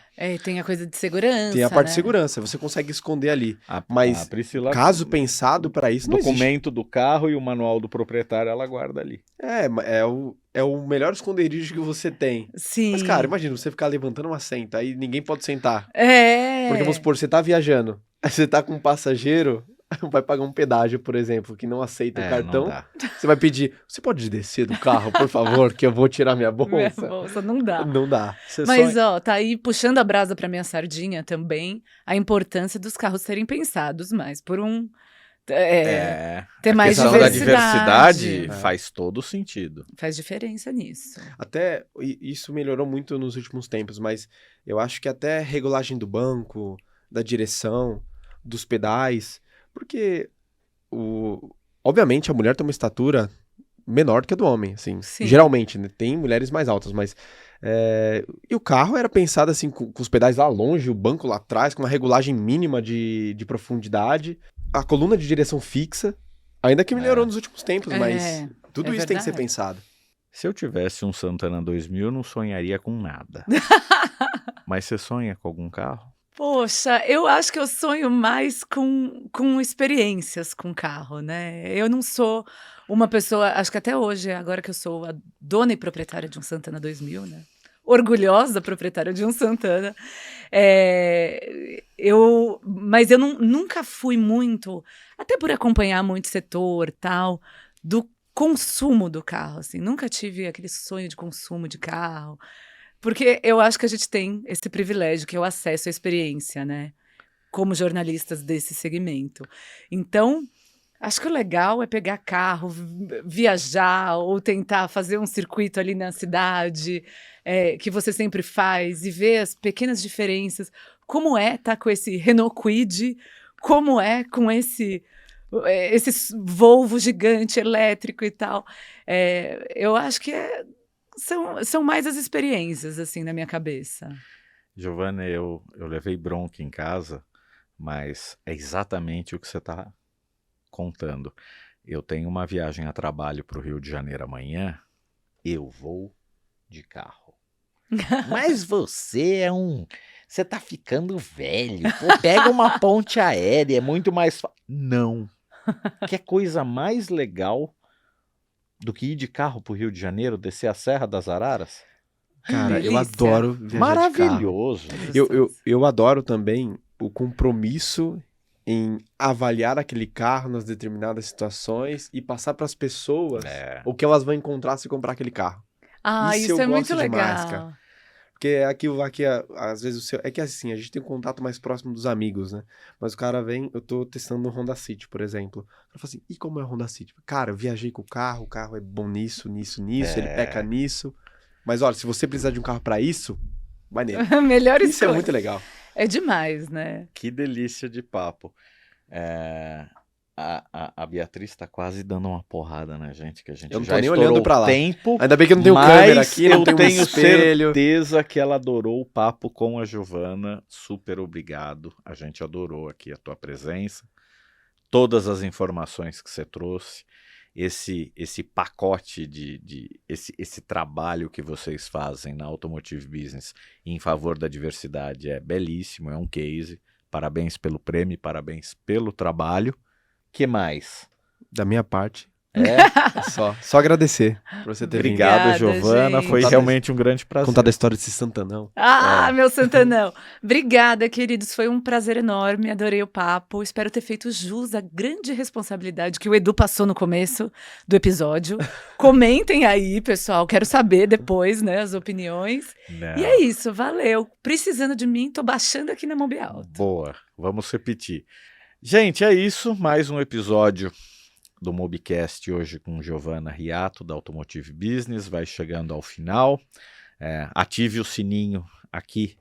Tem a coisa de segurança. Tem a parte de segurança, você consegue esconder ali. Mas Priscila, caso pensado para isso, não documento do carro e o manual do proprietário, ela guarda ali. É o melhor esconderijo que você tem. Sim. Mas, cara, imagina você ficar levantando uma assento, aí ninguém pode sentar. É. Porque, vamos supor, você tá viajando, aí você tá com um passageiro, vai pagar um pedágio, por exemplo, que não aceita o cartão, não dá. você vai pedir, você pode descer do carro, por favor, que eu vou tirar minha bolsa? Minha bolsa não dá. Não dá. Mas, ó, tá aí puxando a brasa pra minha sardinha também, a importância dos carros serem pensados mais por ter mais questão diversidade. da diversidade faz todo sentido. Faz diferença nisso. Até isso melhorou muito nos últimos tempos, mas eu acho que até regulagem do banco, da direção, dos pedais, porque obviamente a mulher tem uma estatura menor que a do homem, assim, Sim. geralmente, né? Tem mulheres mais altas, mas e o carro era pensado assim, com os pedais lá longe, o banco lá atrás, com uma regulagem mínima de profundidade, a coluna de direção fixa, ainda que melhorou nos últimos tempos, mas tudo isso tem que ser pensado. Se eu tivesse um Santana 2000, eu não sonharia com nada. Mas você sonha com algum carro? Poxa, eu acho que eu sonho mais com experiências com carro, né? Eu não sou uma pessoa, acho que até hoje, agora que eu sou a dona e proprietária de um Santana 2000, né? Orgulhosa proprietária de um Santana. Mas eu nunca fui muito, até por acompanhar muito setor, tal, do consumo do carro, assim. Nunca tive aquele sonho de consumo de carro. Porque eu acho que a gente tem esse privilégio, que é o acesso à experiência, né? Como jornalistas desse segmento. Então, acho que o legal é pegar carro, viajar ou tentar fazer um circuito ali na cidade, que você sempre faz, e ver as pequenas diferenças. Como é estar com esse Renault Kwid, como é com esse Volvo gigante elétrico e tal. Eu acho que são mais as experiências, assim, na minha cabeça. Giovana, eu levei bronca em casa, mas é exatamente o que você está contando. Eu tenho uma viagem a trabalho para o Rio de Janeiro amanhã, eu vou de carro. Mas você você tá ficando velho. Pô, pega uma ponte aérea, é muito mais fácil. Não. Que coisa mais legal do que ir de carro pro Rio de Janeiro, descer a Serra das Araras? Cara, Delícia. eu adoro viajar Maravilhoso. de carro. Eu adoro também o compromisso em avaliar aquele carro nas determinadas situações e passar para as pessoas o que elas vão encontrar se comprar aquele carro. Isso é muito legal. Cara. Porque aquilo aqui, às vezes, é que assim, a gente tem um contato mais próximo dos amigos, né? Mas o cara vem, eu tô testando no Honda City, por exemplo. Eu falo assim, e como é o Honda City? Cara, eu viajei com o carro é bom nisso, ele peca nisso. Mas olha, se você precisar de um carro pra isso, vai nele. Melhor Isso é muito legal. É demais, né? Que delícia de papo. A Beatriz tá quase dando uma porrada na gente, que a gente eu não já tô nem estourou olhando pra lá. Tempo, ainda bem que eu não tenho câmera aqui, não tenho tenho espelho. certeza que ela adorou o papo com a Giovana. Super obrigado. A gente adorou aqui a tua presença. Todas as informações que você trouxe. Esse pacote esse trabalho que vocês fazem na Automotive Business em favor da diversidade é belíssimo, é um case. Parabéns pelo prêmio, parabéns pelo trabalho. Que mais? Da minha parte. Só agradecer por você ter vindo. Obrigado, Giovana. Gente. Foi realmente um grande prazer. Contar da história desse Santanão. Meu Santanão. Obrigada, queridos. Foi um prazer enorme. Adorei o papo. Espero ter feito jus à grande responsabilidade que o Edu passou no começo do episódio. Comentem aí, pessoal. Quero saber depois, né, as opiniões. Não. E é isso. Valeu. Precisando de mim, tô baixando aqui na Mobi Alto. Boa. Vamos repetir. Gente, é isso. Mais um episódio do Mobicast hoje com Giovana Riato, da Automotive Business, vai chegando ao final. Ative o sininho aqui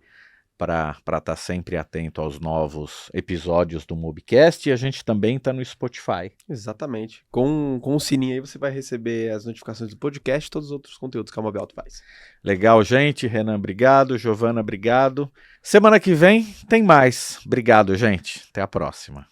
para estar sempre atento aos novos episódios do Mobicast, e a gente também está no Spotify. Exatamente. Com o sininho aí você vai receber as notificações do podcast e todos os outros conteúdos que a Mobi Alto faz. Legal, gente. Renan, obrigado. Giovana, obrigado. Semana que vem tem mais. Obrigado, gente. Até a próxima.